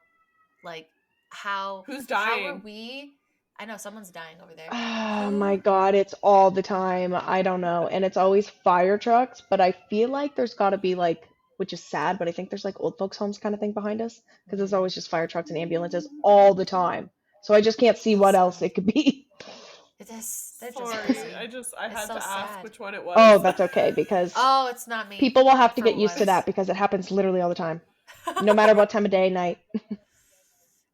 like Who's how are dying? we? I know someone's dying over there. Oh my Who? god, it's all the time. I don't know. And it's always fire trucks, but I feel like there's got to be like, which is sad, but I think there's like old folks homes kind of thing behind us because there's always just fire trucks and ambulances all the time. So I just can't see So what else sad. it could be. They're just Sorry, busy. I It's had so to ask sad. which one it Oh, was. that's okay because Oh, it's not me people will have to for get used to once. that because it happens literally all the time, no matter what time of day, night.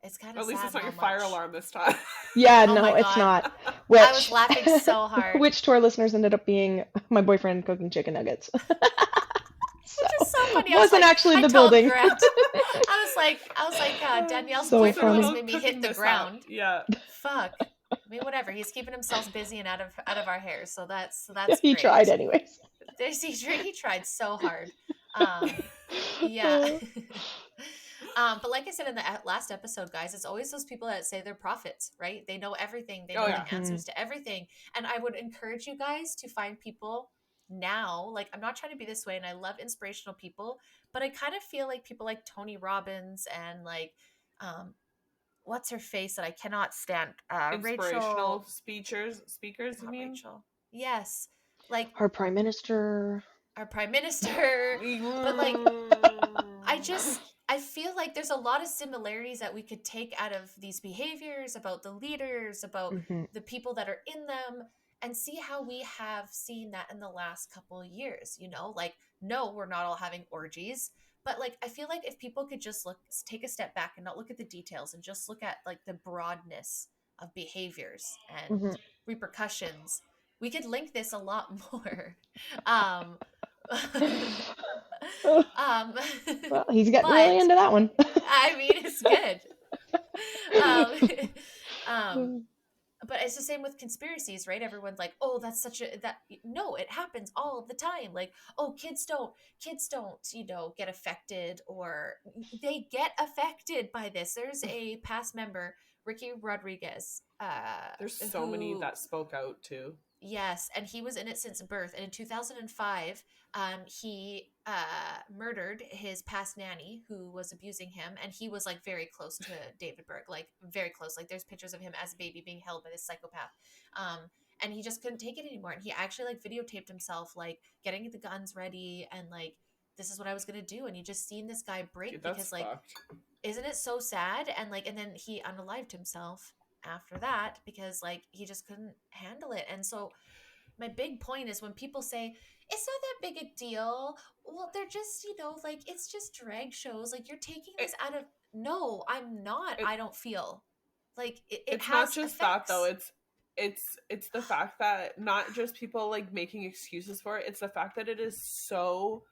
It's kind of At least sad it's not how your fire much. alarm this time. Yeah, Oh no, my it's god, not. I was Which, laughing so hard. which to our listeners ended up being my boyfriend cooking chicken nuggets. So, Which is so funny. I was wasn't like, actually I the told building. Grant, I was like, Danielle's So Just a boyfriend almost funny. little made me cooking hit the mishap. ground. Yeah. Fuck. I mean, whatever. He's keeping himself busy and out of our hair, so that's He great. tried anyways. He tried so hard. Yeah. But like I said in the last episode, guys, it's always those people that say they're prophets, right? They know everything. They Oh know yeah. the answers to everything. And I would encourage you guys to find people now. Like, I'm not trying to be this way, and I love inspirational people, but I kind of feel like people like Tony Robbins and like, what's her face that I cannot stand? Inspirational Rachel. speakers, you Not mean? Rachel. Yes. Like Our prime minister. our prime minister. But like, I feel like there's a lot of similarities that we could take out of these behaviors, about the leaders, about Hmm. the people that are in them, and see how we have seen that in the last couple of years. Like, no, we're not all having orgies, but like, I feel like if people could just take a step back and not look at the details and just look at like the broadness of behaviors and Hmm. repercussions, we could link this a lot more. Um, um, Well, he's getting really but into that one. I mean, it's good. Um, but it's the same with conspiracies, right? Everyone's like, "Oh, that's such a that." No, it happens all the time. Like, "Oh, kids don't, get affected, or they get affected by this." There's a past member, Ricky Rodriguez, There's so many who that spoke out too. yes, and he was in it since birth. And in 2005, he murdered his past nanny who was abusing him, and he was like very close to David Berg, like very close. Like there's pictures of him as a baby being held by this psychopath, um, and he just couldn't take it anymore. And he actually like videotaped himself like getting the guns ready and like, this is what I was gonna do. And you just seen this guy break Dude, that's because like, fucked. isn't it so sad? And like, and then he unalived himself after that because like he just couldn't handle it. And so my big point is when people say it's not that big a deal, well, they're just, like, it's just drag shows. Like, you're taking this out of, no, I'm not. It, I don't feel like it it's not has just that though. effects. It's the fact that not just people like making excuses for it. It's the fact that it is so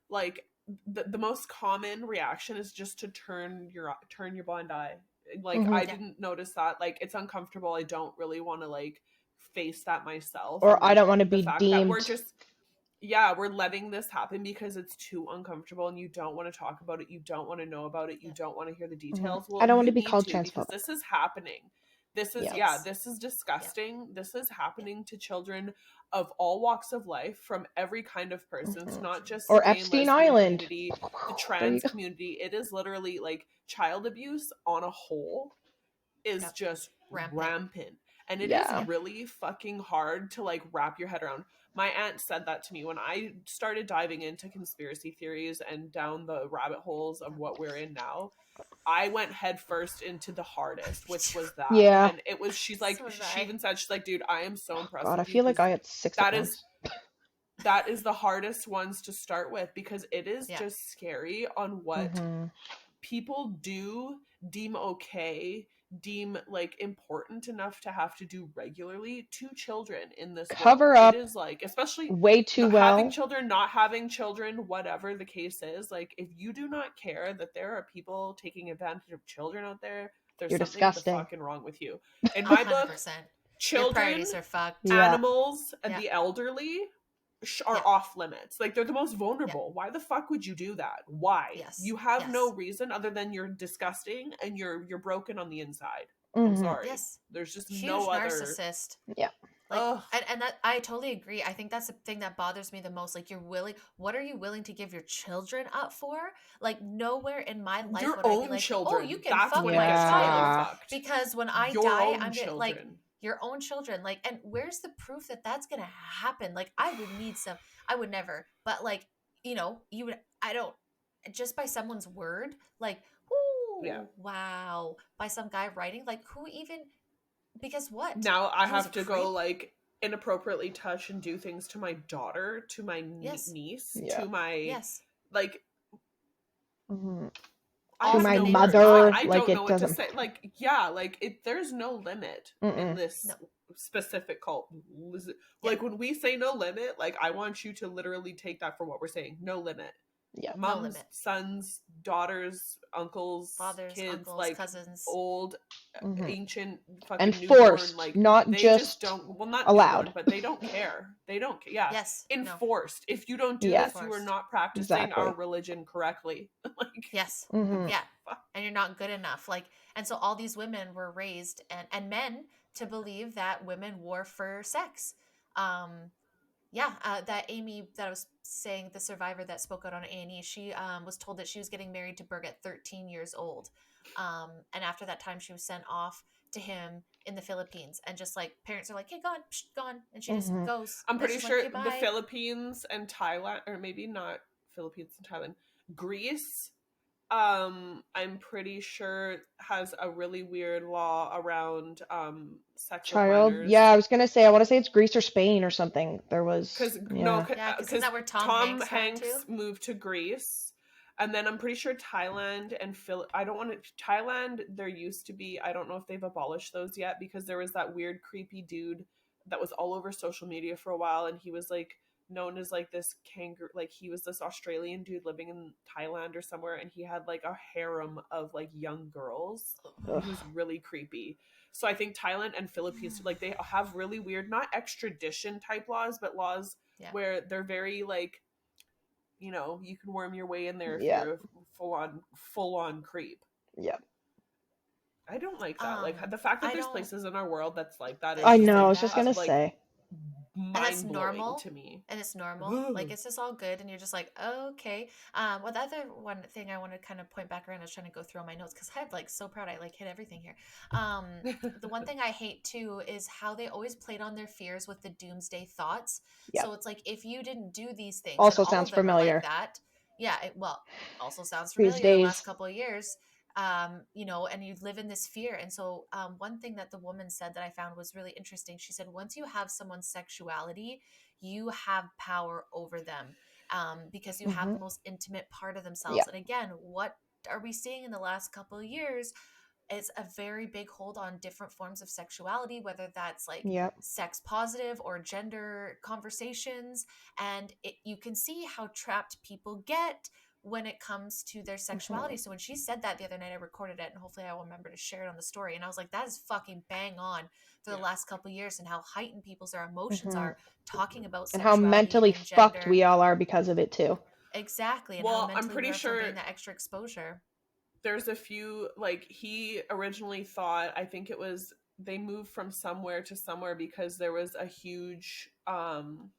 like the most common reaction is just to turn your blind eye. Like Hmm. I Yeah. didn't notice that. Like it's uncomfortable. I don't really want to like face that myself. Or And I like don't want to the be fact that we're deemed. just we're letting this happen because it's too uncomfortable and you don't want to talk about it, you don't want to know about it, you Yeah. don't want to hear the Mhm. details. I Well, don't want you to be need called to, because transphobic. this is happening. This is Yeah. this is Yeah. disgusting. This is happening to children of all walks of life, from every kind of person. It's Mhm. not just Or the gay and Epstein lesbian Island. community, the There you trans go. community. It is literally like child abuse on a whole. is just rampant. And it is Yeah. really fucking hard to like wrap your head around. My aunt said that to me when I started diving into conspiracy theories and down the rabbit holes of what we're in now. I went head first into the hardest, which was that. Yeah. And it was, she's like, So did she I. even said, she's like, dude, I am so impressed God, I with you feel like because I had 6 at that once. that is the hardest ones to start with, because it is Yeah. just scary on what people do deem okay, deem like important enough to have to do regularly to children in this Cover world. up It is like, especially way too having well. children, not having children, whatever the case is, like if you do not care that there are people taking advantage of children out there, there's You're something disgusting. fucking wrong with you. In my book, 100%. Your children, priorities are fucked. Yeah. animals, and Yeah. the elderly are Yeah. off limits. Like they're the most vulnerable. Why the fuck would you do that? Why? Yes. You have Yes. no reason other than you're disgusting and you're broken on the inside. Mhm. I'm sorry. Yes. There's just Huge no other. narcissist. Yeah. Like, Ugh. and that I totally agree. I think that's the thing that bothers me the most. Like, what are you willing to give your children up for? Like, nowhere in my life Your would I be own like, children. oh, you can That's fuck when my it gets child. really fucked. Because when I Your die, own I'm gonna, like, children. your own children. Like, and where's the proof that that's gonna happen? Like, I would need some. I would never, but like, you would. I don't. Just by someone's word, like, Yeah. wow, by some guy writing, like, who even? Because what? Now I He was have a to creep? go like inappropriately touch and do things to my daughter, to my Yes. niece, Yeah. to my Yes. like. Mhm. I To have my no mother, words. I like, don't it know what to doesn't- say. Like, yeah, like there's no limit in this No. specific cult. Yeah. Like when we say no limit, like I want you to literally take that for what we're saying. No limit. Yeah. No Mums, limit. sons, daughters, uncles, Fathers, kids, uncles, like cousins. old, Mhm. ancient, fucking And newborn. forced, Like not they just don't. Well, not allowed. newborn, but they don't care. They don't. Yeah. Yes. No. Enforced. If you don't do Yeah. this, you are Enforced. not practicing our religion correctly. Like, Yes. Mhm. Yeah. And you're not good enough. Like, and so all these women were raised and men to believe that women were for sex. That Amy that I was saying, the survivor that spoke out on A&E, she was told that she was getting married to Berg at 13 years old. And after that time, she was sent off to him in the Philippines. And just like parents are like, hey, gone, psh, gone. And she just goes. I'm It's pretty just sure like, "Okay, the bye." Philippines and Thailand, or maybe not Philippines and Thailand, Greece, I'm pretty sure has a really weird law around sex with Child. minors. Yeah, I was gonna say, I want to say it's Greece or Spain or something. There was. Because Yeah. Yeah, because isn't because that where Tom Tom Hanks went to? Hanks moved to Greece, and then I'm pretty sure Thailand and I don't want to. Thailand, there used to be. I don't know if they've abolished those yet, because there was that weird, creepy dude that was all over social media for a while, and he was like known as like this kangaroo. Like he was this Australian dude living in Thailand or somewhere, and he had like a harem of like young girls. Ugh. He was really creepy. So I think Thailand and Philippines, like they have really weird, not extradition type laws, but laws where they're very like, you can worm your way in there if Yeah. you're a full on creep. Yeah. I don't like that. Like the fact that there's places in our world that's like that is I just, know. like, I was just gonna like, say. And that's mind-blowing normal to me. And it's normal. Like, it's just all good. And you're just like, okay. Well, the other one thing I want to kind of point back around, I was trying to go through all my notes because I'm like so proud I like hit everything here. The one thing I hate too is how they always played on their fears with the doomsday thoughts. Yeah. So it's like, if you didn't do these things, Also and all sounds of them familiar. are like that. Yeah. Also sounds These familiar the days. last couple of years. And you live in this fear. And so one thing that the woman said that I found was really interesting. She said, once you have someone's sexuality, you have power over them because you have the most intimate part of themselves. Yeah. And again, what are we seeing in the last couple of years? It's a very big hold on different forms of sexuality, whether that's like sex positive or gender conversations. And you can see how trapped people get when it comes to their sexuality. So when she said that the other night, I recorded it and hopefully I will remember to share it on the story. And I was like, that is fucking bang on for the last couple of years and how heightened people's emotions are talking about and how sexuality mentally and fucked gender. we all are because of it too. Exactly. And Well, how mentally I'm pretty we're sure getting that extra exposure. There's a few, like, he originally thought, I think it was, they moved from somewhere to somewhere because there was a huge, I'm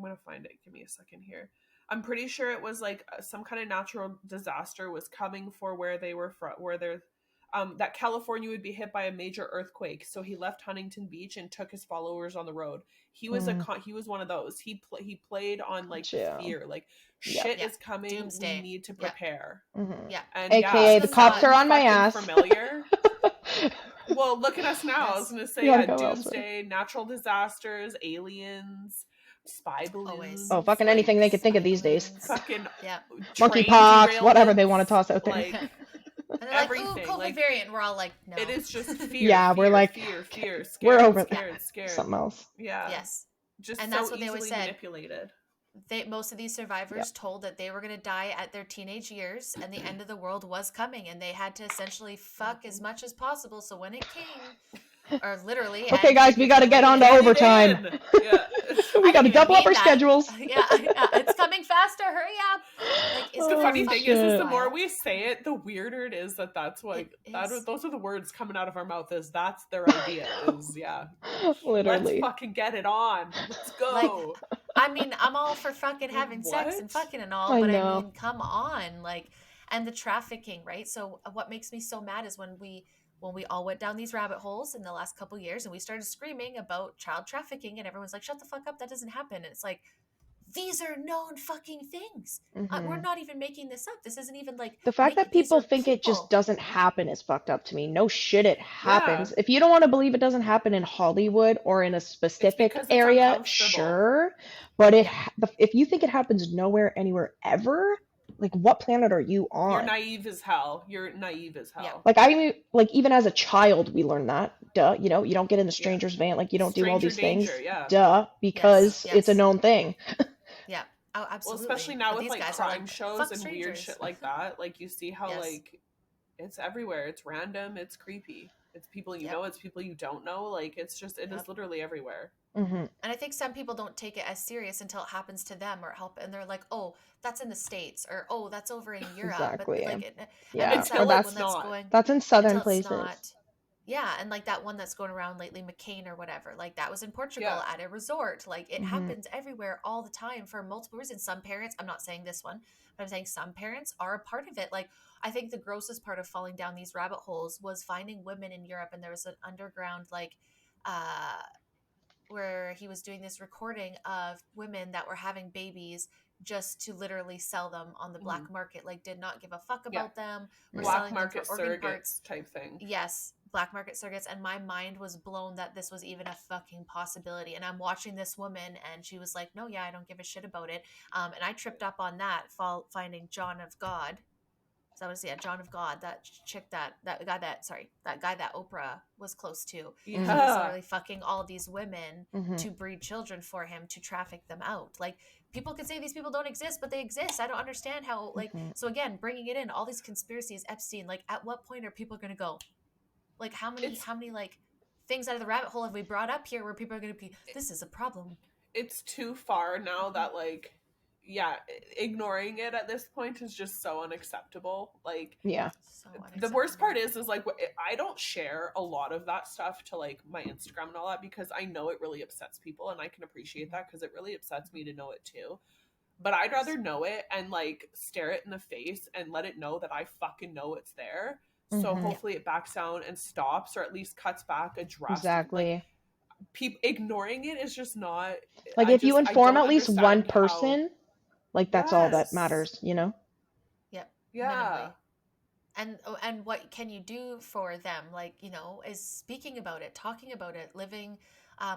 going to find it. Give me a second here. I'm pretty sure it was like some kind of natural disaster was coming for where they were from, that California would be hit by a major earthquake, so he left Huntington Beach and took his followers on the road. He was he was one of those. He played on like the Gotcha. fear, like Yep. shit is coming. Doomsday. We need to Yep. prepare. Yeah. And AKA the cops are on my fucking ass. familiar. Well, look at us now. I was gonna say, gotta go doomsday, natural disasters, aliens, spy balloons. Always. Oh, fucking anything they could think of these days. Fucking Monkeypox, derailments, whatever they want to toss out there. like And they're everything. like, ooh, COVID Like, variant. We're all like, no. it is just fear. Yeah, we're like, fear, scared, we're over scared. something else. Yeah. Yes. Just And so that's what they always easily said. manipulated. Most of these survivors told that they were going to die at their teenage years and the end of the world was coming and they had to essentially fuck as much as possible. So when it came, or literally, Okay, guys, we got to get on to overtime. Yeah. We got to double up our schedules. Yeah, it's coming faster. Hurry up! Like, The funny thing is the more wild. we say it, the weirder it is that's what is. those are the words coming out of our mouth. That's their idea. Is Literally. let's fucking get it on. Let's go. I mean, I'm all for fucking having sex and fucking and all, but I mean, come on, like, and the trafficking, right? So what makes me so mad is when we all went down these rabbit holes in the last couple of years and we started screaming about child trafficking and everyone's like, shut the fuck up, that doesn't happen. And it's like, these are known fucking things. We're not even making this up. This isn't even like the fact that people think it just doesn't happen is fucked up to me. No shit, it happens. Yeah. If you don't want to believe it doesn't happen in Hollywood or in a specific area, sure. But if you think it happens nowhere, anywhere, ever, like, what planet are you on? You're naive as hell. Yeah. Like, I mean, like, even as a child, we learned that. Duh. You know, you don't get in the stranger's van. Like, you don't do all these things. Duh. Because it's a known thing. Yeah. Oh, absolutely. Well, especially now but with like crime shows and weird shit like that. Like, you see how like it's everywhere. It's random. It's creepy. It's people you know. It's people you don't know. Like, it's just it is literally everywhere. And I think some people don't take it as serious until it happens to them or and they're like, oh, that's in the States, or oh, that's over in Europe. Exactly. But, like, that's in southern places. Yeah, and like that one that's going around lately, McCain or whatever, like that was in Portugal at a resort. Like, it happens everywhere all the time for multiple reasons. Some parents, I'm not saying this one, but I'm saying some parents are a part of it. Like, I think the grossest part of falling down these rabbit holes was finding women in Europe, and there was an underground, like, where he was doing this recording of women that were having babies just to literally sell them on the black market, like did not give a fuck about them. Or black market surrogates type thing. Yes, black market surrogates. And my mind was blown that this was even a fucking possibility. And I'm watching this woman and she was like, no, yeah, I don't give a shit about it. And I tripped up on that, finding John of God. So I was John of God, that chick that guy that Oprah was close to. He was literally fucking all these women to breed children for him, to traffic them out. Like, people can say these people don't exist, but they exist. I don't understand how, like, so again, bringing it in, all these conspiracies, Epstein, like, at what point are people going to go? Like, how many like things out of the rabbit hole have we brought up here where people are going to be, this is a problem? It's too far now that, like, ignoring it at this point is just so unacceptable. Like, so the worst part is like, I don't share a lot of that stuff to like my Instagram and all that, because I know it really upsets people, and I can appreciate that because it really upsets me to know it too. But I'd rather know it and like stare it in the face and let it know that I fucking know it's there. So hopefully it backs down and stops, or at least cuts back, addresses. Exactly. People ignoring it is just not like, if you inform at least one person, like, that's all that matters, you know? Yep. Yeah. Minimally. And what can you do for them? Like, you know, is speaking about it, talking about it, living.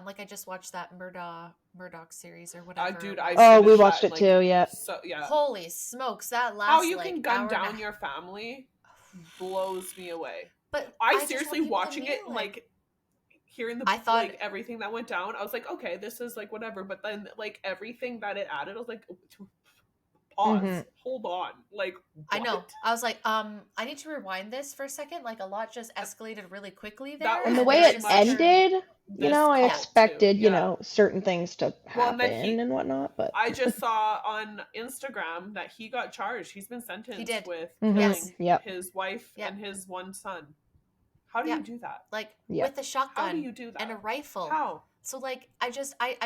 Like, I just watched that Murdoch series or whatever. Dude, we watched it too. Yeah. So yeah. Holy smokes, that last. How you can gun down your family blows me away. But I seriously watching it, like, hearing like everything that went down, I was like, okay, this is like whatever. But then like everything that it added, I was like, pause, hold on, like, what? I know. I was like, I need to rewind this for a second. Like, a lot just escalated really quickly there. And the way it ended, you know, I expected, you know, certain things to happen and whatnot. But I just saw on Instagram that he got charged. He's been sentenced with killing his wife and his one son. How do you do that? Like Yeah. with a How do shotgun you do that? and a rifle. How? So like I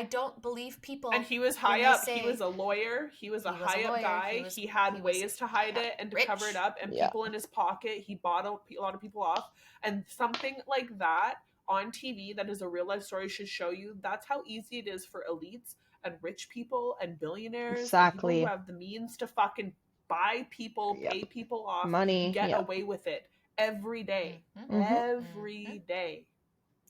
don't believe people. And he was when high they up. say He was a lawyer. He was a he was a high up lawyer. guy. He He had was ways to hide it and to cover it rich. up, and Yeah. people in his pocket. He bought a lot of people off. And something like that on TV that is a real life story should show you that's how easy it is for elites and rich people and billionaires and people who Exactly. have the means to fucking buy people, Yep. pay people off, Money. get Yep. away with it every day. Mhm. Every day.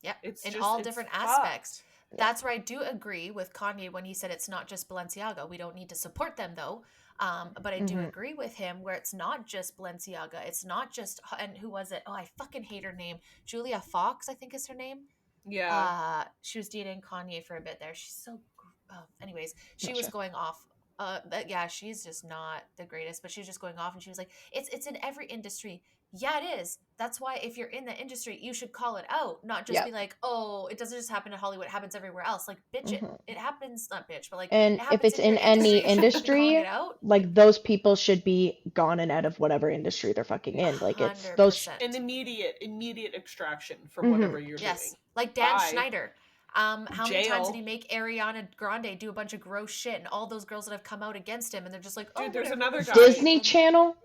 Yep. It's in just, all it's different fucked. aspects. That's where I do agree with Kanye when he said it's not just Balenciaga. We don't need to support them though. But I do agree with him where it's not just Balenciaga. It's not just, and who was it? Oh, I fucking hate her name. Julia Fox, I think is her name. Yeah. She was dating Kanye for a bit there. She's so, anyways, she Not was sure. going off. Yeah, she's just not the greatest, but she was just going off and she was like, it's in every industry. Yeah, it is. That's why if you're in the industry, you should call it out, not just Yep. be like, oh, it doesn't just happen in Hollywood, it happens everywhere else. Like, bitch, it happens, not bitch, but like, And it if happens it's in your any You shouldn't be calling industry, it out. like those people should be gone and out of whatever industry they're fucking in. Like it's those. 100%. An immediate extraction from whatever you're Yes, doing. like Dan Bye. Schneider. How many times Jail. did he make Ariana Grande do a bunch of gross shit, and all those girls that have come out against him, and they're just like, oh, Dude, there's whatever, another we'll guy. shut Disney them. Channel.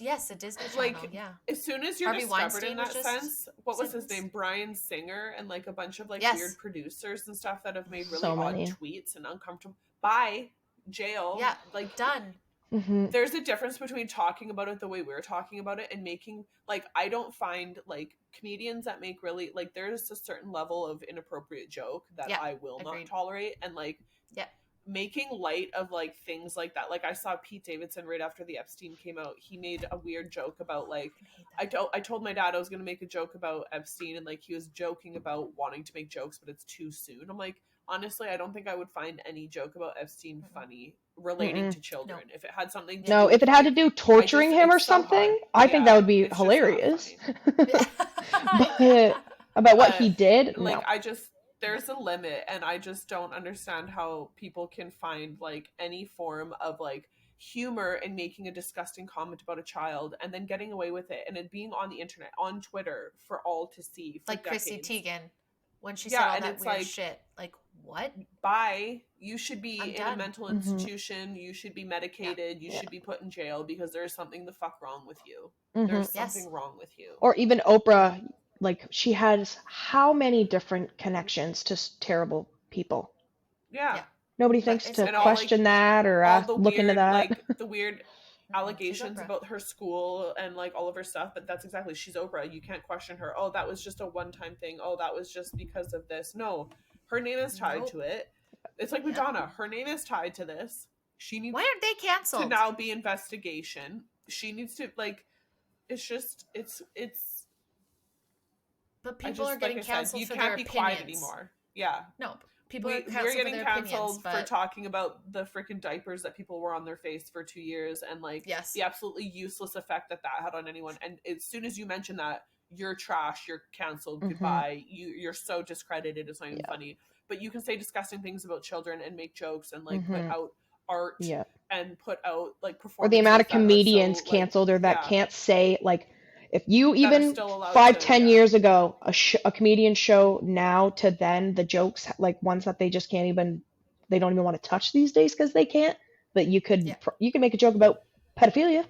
Yes, a Disney Channel. Like, Yeah. as soon as you're Harvey discovered Weinstein in was that just sense, what was his sentenced. name? Brian Singer and like a bunch of like Yes. weird producers and stuff that have made really So odd many. tweets and uncomfortable. Bye. Jail. Yeah. Like, Done. there's a difference between talking about it the way we're talking about it and making, like, I don't find like comedians that make really, like, there's a certain level of inappropriate joke that I will not tolerate, and like making light of like things like that. Like, I saw Pete Davidson right after the Epstein came out, he made a weird joke about like, I told my dad I was going to make a joke about Epstein, and like he was joking about wanting to make jokes but it's too soon. I'm like, honestly, I don't think I would find any joke about Epstein funny relating to children. If it had something to do if it had to like, do torturing him or it's so something, hard. I think that would be it's just not hilarious. funny. But about what he did, like, no. there's a limit, and I just don't understand how people can find like any form of like humor in making a disgusting comment about a child and then getting away with it and it being on the internet, on Twitter, for all to see for like decades. Chrissy Teigen when she said all and that it's weird like, shit. Like, what? Bye. You should be I'm in done. a mental institution. You should be medicated. You should be put in jail because there's something the fuck wrong with you. There's something wrong with you. Or even Oprah, like she has how many different connections to terrible people. Yeah. Nobody thinks to and all, question like, that or all the look weird, into that. like the weird allegations Oprah. about her school and like all of her stuff, but that's exactly, she's Oprah. You can't question her. Oh, that was just a one-time thing. Oh, that was just because of this. No, her name is tied to it. It's like Madonna. Her name is tied to this. She needs Why aren't they canceled? to now be investigation. She needs to, like, it's just, it's but people are getting canceled for their opinions. You can't be quiet anymore. Yeah. No, people are canceled we're getting for their canceled opinions, for talking about the freaking diapers that people wore on their face for 2 years and like the absolutely useless effect that had on anyone. And as soon as you mention that, you're trash, you're canceled, goodbye. You're so discredited, it's not even funny. But you can say disgusting things about children and make jokes and like put out art and put out like performances. Or the amount of comedians so, canceled or that can't say, like, if you even 5-10 to, years ago, a comedian show now to then, the jokes, like ones that they just can't even, they don't even want to touch these days because they can't. But you could make a joke about pedophilia.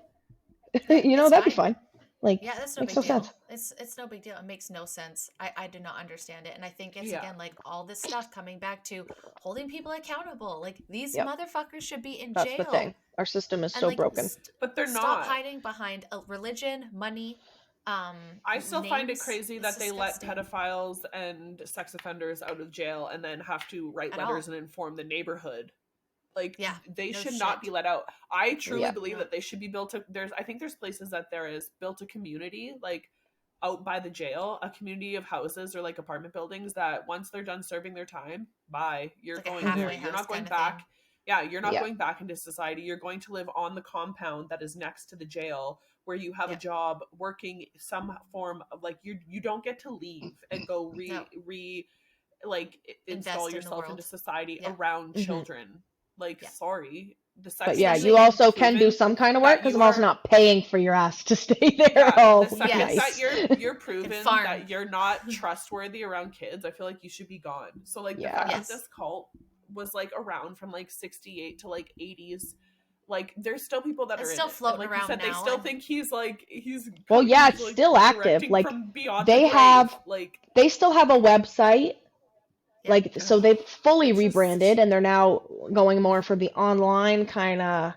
You know, that'd be fine. Like, that's no makes big no deal. sense. It's no big deal. It makes no sense. I do not understand it. And I think it's again like all this stuff coming back to holding people accountable. Like these motherfuckers should be in jail. That's the thing. Our system is so broken. But they're not. Stop hiding behind religion, money. I still find it crazy that they let pedophiles and sex offenders out of jail and then have to write letters and inform the neighborhood. Like, they should not be let out. I truly believe that they should be built to, I think there's places that there is built a community, like out by the jail, a community of houses or like apartment buildings that once they're done serving their time, bye, you're like going there. You're not going back. Yeah, you're not going back into society. You're going to live on the compound that is next to the jail where you have a job working some form of like, you don't get to leave and go install yourself into society around children. Like, sorry, the But second yeah, that you Especially, you've also can do proven some kind of work that because you I'm also are, not paying for your ass to stay there yeah, the all second that nice. yes, you're can proven farm. that you're not trustworthy around kids, I feel like you should be gone. So like the fact Yeah. that Yes. this cult was like around from like 68 to like 80s, like there's still people that It's are in still it, and floating like you around said, they now. still And think he's like he's Well, yeah, he's it's like still active. directing Like from beyond the they grave, have, like they still have a website. yep, Like, so they've fully it's rebranded just and they're now going more for the online kind of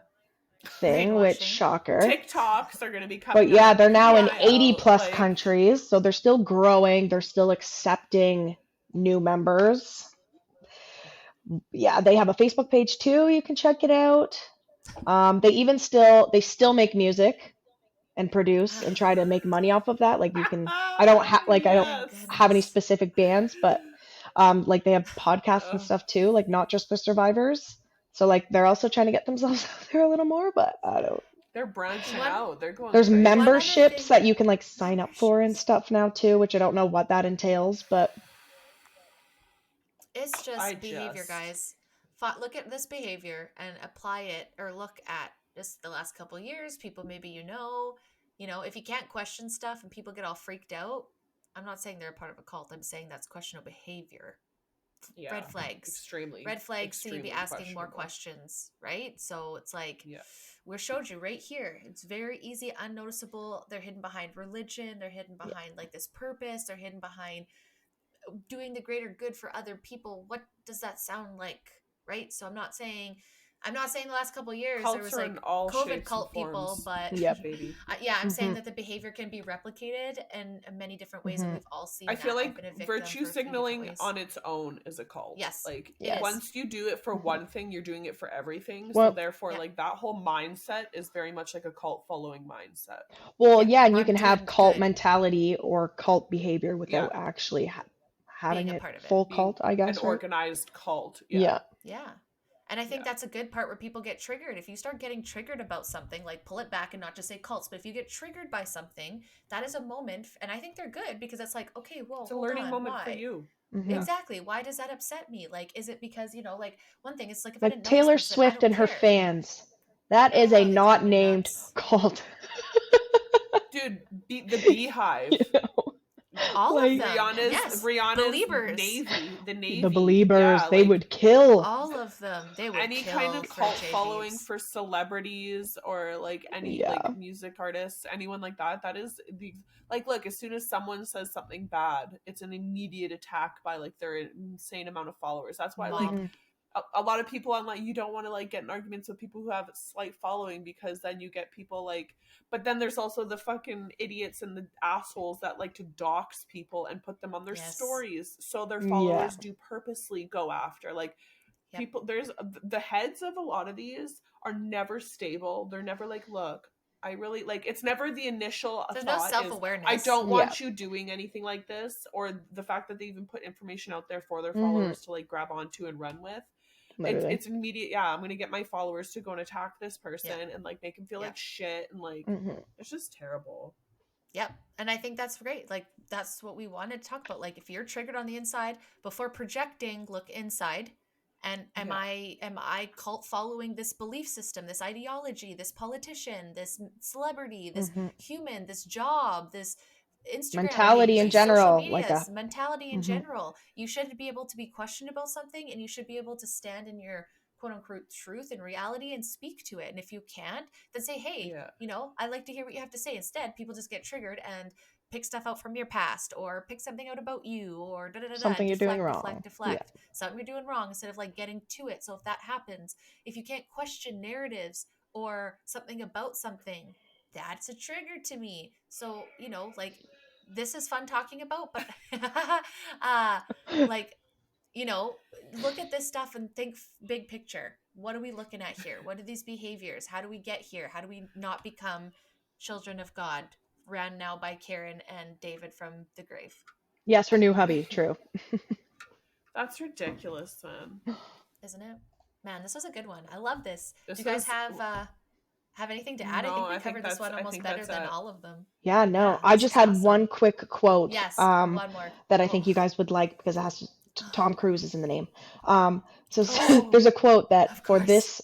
thing, which brainwashing. shocker. TikToks are going to be But coming yeah, out. they're Keep now an in eye 80 out. plus Like, countries, so they're still growing, they're still accepting new members. Yeah, they have a Facebook page too, you can check it out. They still make music and produce and try to make money off of that. Like you can, I don't Thank yes. have any goodness. specific bands, but like they have podcasts and Ugh. stuff too, like not just the survivors. So like they're also trying to get themselves out there a little more, but I don't. They're branching One out. They're going There's crazy. one other memberships thing. that you can like sign up for and Memberships. stuff now too, which I don't know what that entails, but It's I just behavior, just guys. Look at this behavior and apply it, or look at just the last couple of years. People maybe if you can't question stuff and people get all freaked out. I'm not saying they're a part of a cult. I'm saying that's questionable behavior. yeah, Red flags. extremely, Red flags, so you'd be extremely asking more questionable. questions, right? So it's like Yeah, we showed you right here. It's very easy, unnoticeable. They're hidden behind religion. They're hidden yeah. behind like this purpose. They're hidden behind doing the greater good for other people. What does that sound like, right? So I'm not saying the last couple of years there cults was are in like all COVID shapes and cult people, forms, but Yep. baby. yeah, I'm saying Mhm. that the behavior can be replicated in many different ways, and Mhm. we've all seen I feel that. I've like been a victim virtue for a few different signaling ways. on its own is a cult. Yes, Like it Yes. is. once you do it for Mhm. one thing, you're doing it for everything. So Well, therefore, Yep. like that whole mindset is very much like a cult following mindset. well, Yep. yeah, and you I'm can have doing cult good, mentality or cult behavior Yeah, without actually having being a it part of it. full being cult, I an guess, right? organized cult. Yeah, Yeah. Yeah. And I think yeah. that's a good part where people get triggered. If you start getting triggered about something, like pull it back and not just say cults, but if you get triggered by something, that is a moment. And I think they're good because it's like, okay, whoa, It's a hold learning on. moment for Why? you. Mhm. Yeah, Exactly. Why does that upset me? Like, is it because, like one thing is like, if I Like didn't know this Taylor person, I Swift don't and her care. fans. That is a Oh, they not drive me named nuts. cult. dude, the Beehive. You know? All of Like them. Rihanna's Yes. Rihanna's Believers. Navy, the the Navy. Beliebers, Yeah, they like would kill. All of them. They would any kind kill of for cult following JBs. for celebrities or like any like Yeah. music artists, anyone like that, that is the like look, as soon as someone says something bad, it's an immediate attack by like their insane amount of followers. That's why like Mob. Mhm. a lot of people online, you don't want to like get in arguments with people who have a slight following because then you get people like, but then there's also the fucking idiots and the assholes that like to dox people and put them on their Yes. stories so their Yeah. followers do purposely go after like Yep. people. There's the heads of a lot of these are never stable. They're never like, look, I really like, it's never the initial There's no thought is self-awareness. I don't Yeah. want you doing anything like this, or the fact that they even put information out there for their Mhm. followers to like grab onto and run with. Literally. It's immediate. Yeah, I'm gonna get my followers to go and attack this person Yep. and like make him feel Yep. like shit and like Mhm. it's just terrible. Yep. And I think that's great. Like that's what we wanted to talk about. Like if you're triggered on the inside, before projecting, look inside. And am Yeah. I cult following this belief system, this ideology, this politician, this celebrity, this Mhm. human, this job, this Instagram Mentality page, in these social general, like medias, a. mentality in Mhm. general? You should be able to be questioned about something, and you should be able to stand in your quote unquote truth and reality and speak to it. And if you can't, then say, hey, Yeah. I'd like to hear what you have to say. Instead, people just get triggered and pick stuff out from your past or pick something out about you or Something you're doing wrong. deflect something you're doing wrong instead of like getting to it. So if that happens, if you can't question narratives or something about something, that's a trigger to me. So like this is fun talking about, but Yeah. like look at this stuff and think big picture. What are we looking at here? What are these behaviors? How do we get here? How do we not become children of God, ran now by Karen and David from the grave? Yes, her new hubby. True. That's ridiculous, man. Isn't it? Man, this was a good one. I love this. This Do you guys was have anything to add? I no, think we covered this one almost better than it. all of them. Yeah, no. Yeah, I this just is had awesome. one quick quote Yes, one more. that I Oh. think you guys would like because it has Tom Cruise is in the name. So Oh, there's a quote of that for course. this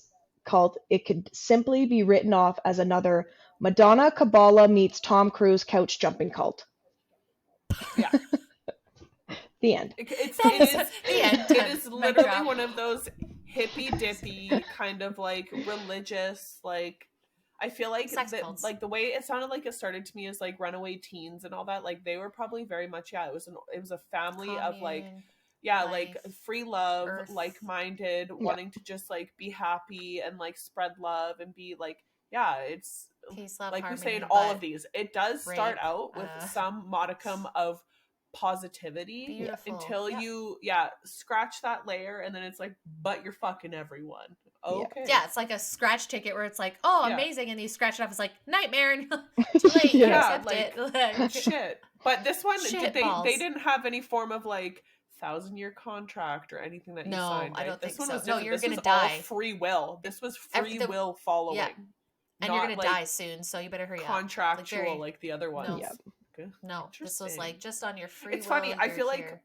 cult, it could simply be written off as another Madonna Kabbalah meets Tom Cruise couch jumping cult. Yeah. The end. It The end. It is Mic literally drop. one of those hippy dippy kind of like religious, like, I feel like Sex that, cults. like the way it sounded like it started to me is like Runaway Teens and all that. Like they were probably very much, yeah, it was a family of like, Commune, yeah, life, like free love, earth. like-minded, Yeah. wanting to just like be happy and like spread love and be like, yeah, it's peace, love, like harmony, we say in all but of these, it does start rape, out with some modicum of positivity beautiful. until Yep. you scratch that layer, and then it's like, but you're fucking everyone. Okay. Yeah, it's like a scratch ticket where it's like, oh, Yeah. amazing, and you scratch it off. It's like nightmare. Too late. You Yeah. accept like, it. shit. But this one, Shit they balls. didn't have any form of like 1,000-year contract or anything that you No, signed. I Right? don't This think one so. was No, different. you're This gonna was all die. free will. This was free will following. Yeah. And not you're gonna like die soon, so you better hurry contractual up. like the other ones. No. Yeah. Okay. No, this was like just on your free It's will. funny. I you're feel like here.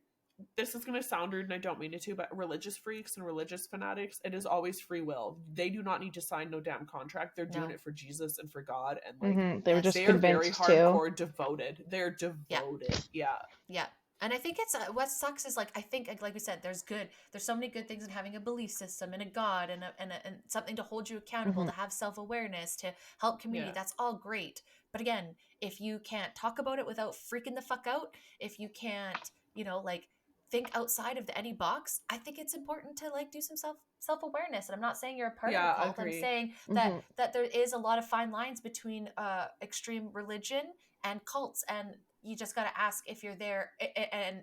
this is going to sound rude and I don't mean it to, but religious freaks and religious fanatics, it is always free will. They do not need to sign no damn contract. They're doing it for Jesus and for God. And like, They were just they are very convinced hardcore devoted. They're devoted. Yeah. Yeah. And I think it's what sucks is like, I think like we said, there's so many good things in having a belief system and a God and something to hold you accountable, to have self-awareness, to help community. Yeah. That's all great. But again, if you can't talk about it without freaking the fuck out, if you can't, like think outside of any box, I think it's important to like do some self-awareness. And I'm not saying you're a part of a cult. I'm saying that there is a lot of fine lines between extreme religion and cults, and you just got to ask if you're there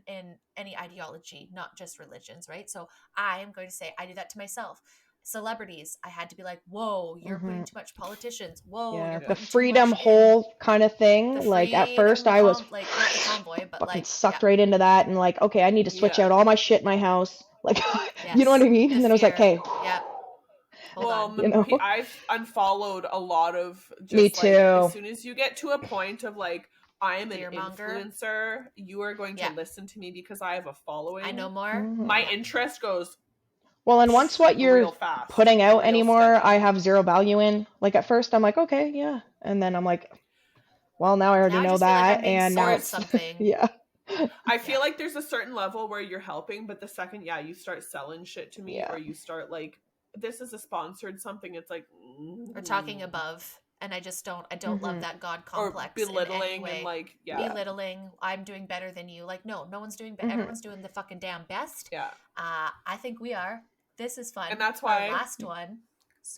in any ideology, not just religions, right? So I am going to say I do that to myself. Celebrities, I had to be like, whoa, you're putting too much politicians. Whoa, you're the putting freedom too much whole kind of thing. Like at first I was like not the convoy, but fucking like sucked right into that and like, okay, I need to switch out all my shit in my house. Like, you know what I mean? And then I was like, okay. Yeah. Well, on. I've unfollowed a lot of just Me too. Like, as soon as you get to a point of like, I am an Fearmonger. influencer, you are going to listen to me because I have a following. I know more. My interest goes. Well, and once what you're putting out anymore, I have zero value in. Like at first I'm like, okay, yeah. And then I'm like, well, now I already know that. And now it's something. Yeah. I feel like there's a certain level where you're helping, but the second, you start selling shit to me or you start like, this is a sponsored something, it's like we're talking above, and I don't love that God complex or belittling and like belittling. I'm doing better than you. Like no one's doing better. Everyone's doing the fucking damn best. I think we are. This is fun, and that's why our last one.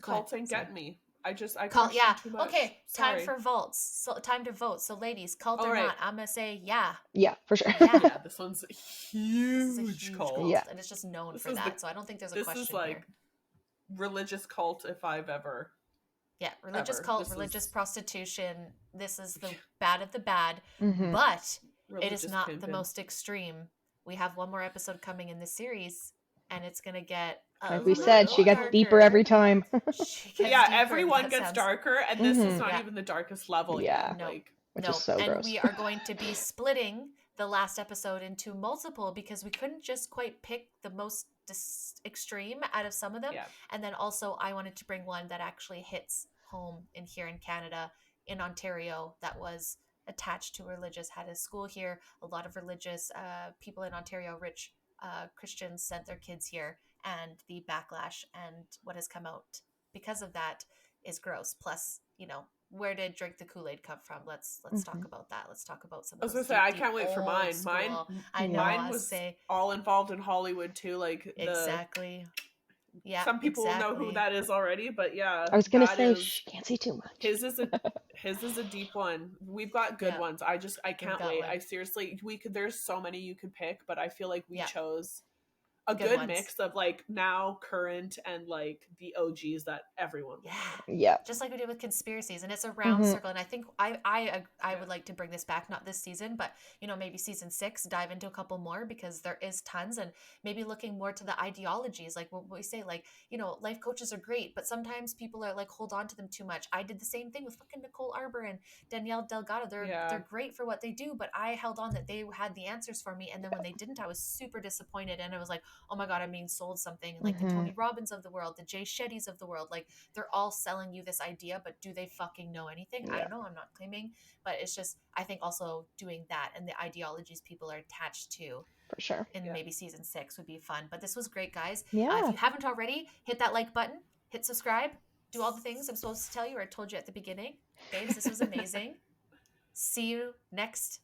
Cults ain't get me. I call too much. Okay, Sorry. time for votes. So time to vote. So ladies, cult or not, I'm gonna say yeah. Yeah, for sure. Yeah, this one's a huge cult. Yeah, and it's just known for that. So I don't think there's a question This is like here. Religious cult if I've ever. Yeah, religious cult, religious prostitution. This is the bad of the bad, Mm-hmm. but religious it is not pimpin'. the most extreme. We have one more episode coming in this series, and it's gonna get like we said, she gets deeper every time. Everyone gets darker, and this is not even the darkest level. Yeah, no, which is so and gross. we are going to be splitting the last episode into multiple because we couldn't just quite pick the most extreme out of some of them. And then also I wanted to bring one that actually hits home here in Canada, in Ontario, that was attached to religious, had a school here. A lot of religious people in Ontario, rich Christians, sent their kids here, and the backlash and what has come out because of that is gross. Plus, where did Drink the Kool-Aid come from? Let's talk about that. Let's talk about some of those. I was gonna say, I can't wait for mine. Mine was all involved in Hollywood too. Like exactly. Yeah. Some people will know who that is already, but yeah. I was gonna say, can't say too much. His is a deep one. We've got good ones. I can't wait. I seriously, there's so many you could pick, but I feel like we chose a good mix of like now current and like the OGs that everyone just like we did with conspiracies, and it's a round circle. And I think I would like to bring this back, not this season, but maybe season 6, dive into a couple more, because there is tons, and maybe looking more to the ideologies, like what we say, like life coaches are great, but sometimes people are like hold on to them too much. I did the same thing with fucking Nicole Arbor and Danielle Delgado. They're great for what they do, but I held on that they had the answers for me, and then when they didn't, I was super disappointed, and I was like, oh my God, I'm being sold something. And like the Tony Robbins of the world, the Jay Shettys of the world, like they're all selling you this idea, but do they fucking know anything? I Yeah. don't know. I'm not claiming, but it's just, I think also doing that and the ideologies people are attached to For sure. in maybe season 6 would be fun. But this was great, guys. Yeah. If you haven't already, hit that like button, hit subscribe, do all the things I'm supposed to tell you or I told you at the beginning. Babes, this was amazing. See you next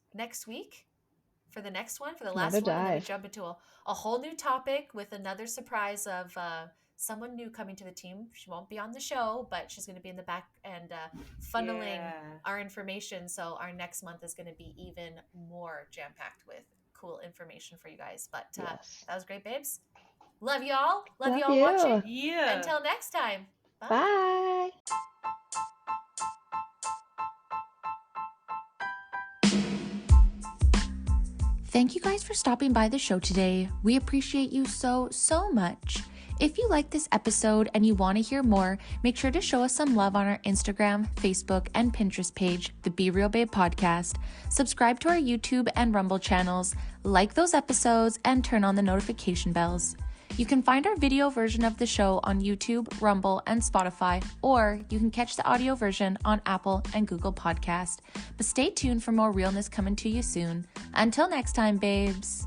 week for the next one, for the last Another one. And then we dive. jump into a whole new topic with another surprise of someone new coming to the team. She won't be on the show, but she's going to be in the back and funneling our information. So our next month is going to be even more jam-packed with cool information for you guys. But that was great, babes. Love y'all. Love y'all watching. Yeah. Until next time. Bye. Bye. Thank you guys for stopping by the show today. We appreciate you so much. If you like this episode and you want to hear more, make sure to show us some love on our Instagram, Facebook, and Pinterest page, the Be Real Babe Podcast. Subscribe to our YouTube and Rumble channels, like those episodes, and turn on the notification bells. You can find our video version of the show on YouTube, Rumble, and Spotify, or you can catch the audio version on Apple and Google Podcast. But stay tuned for more realness coming to you soon. Until next time, babes.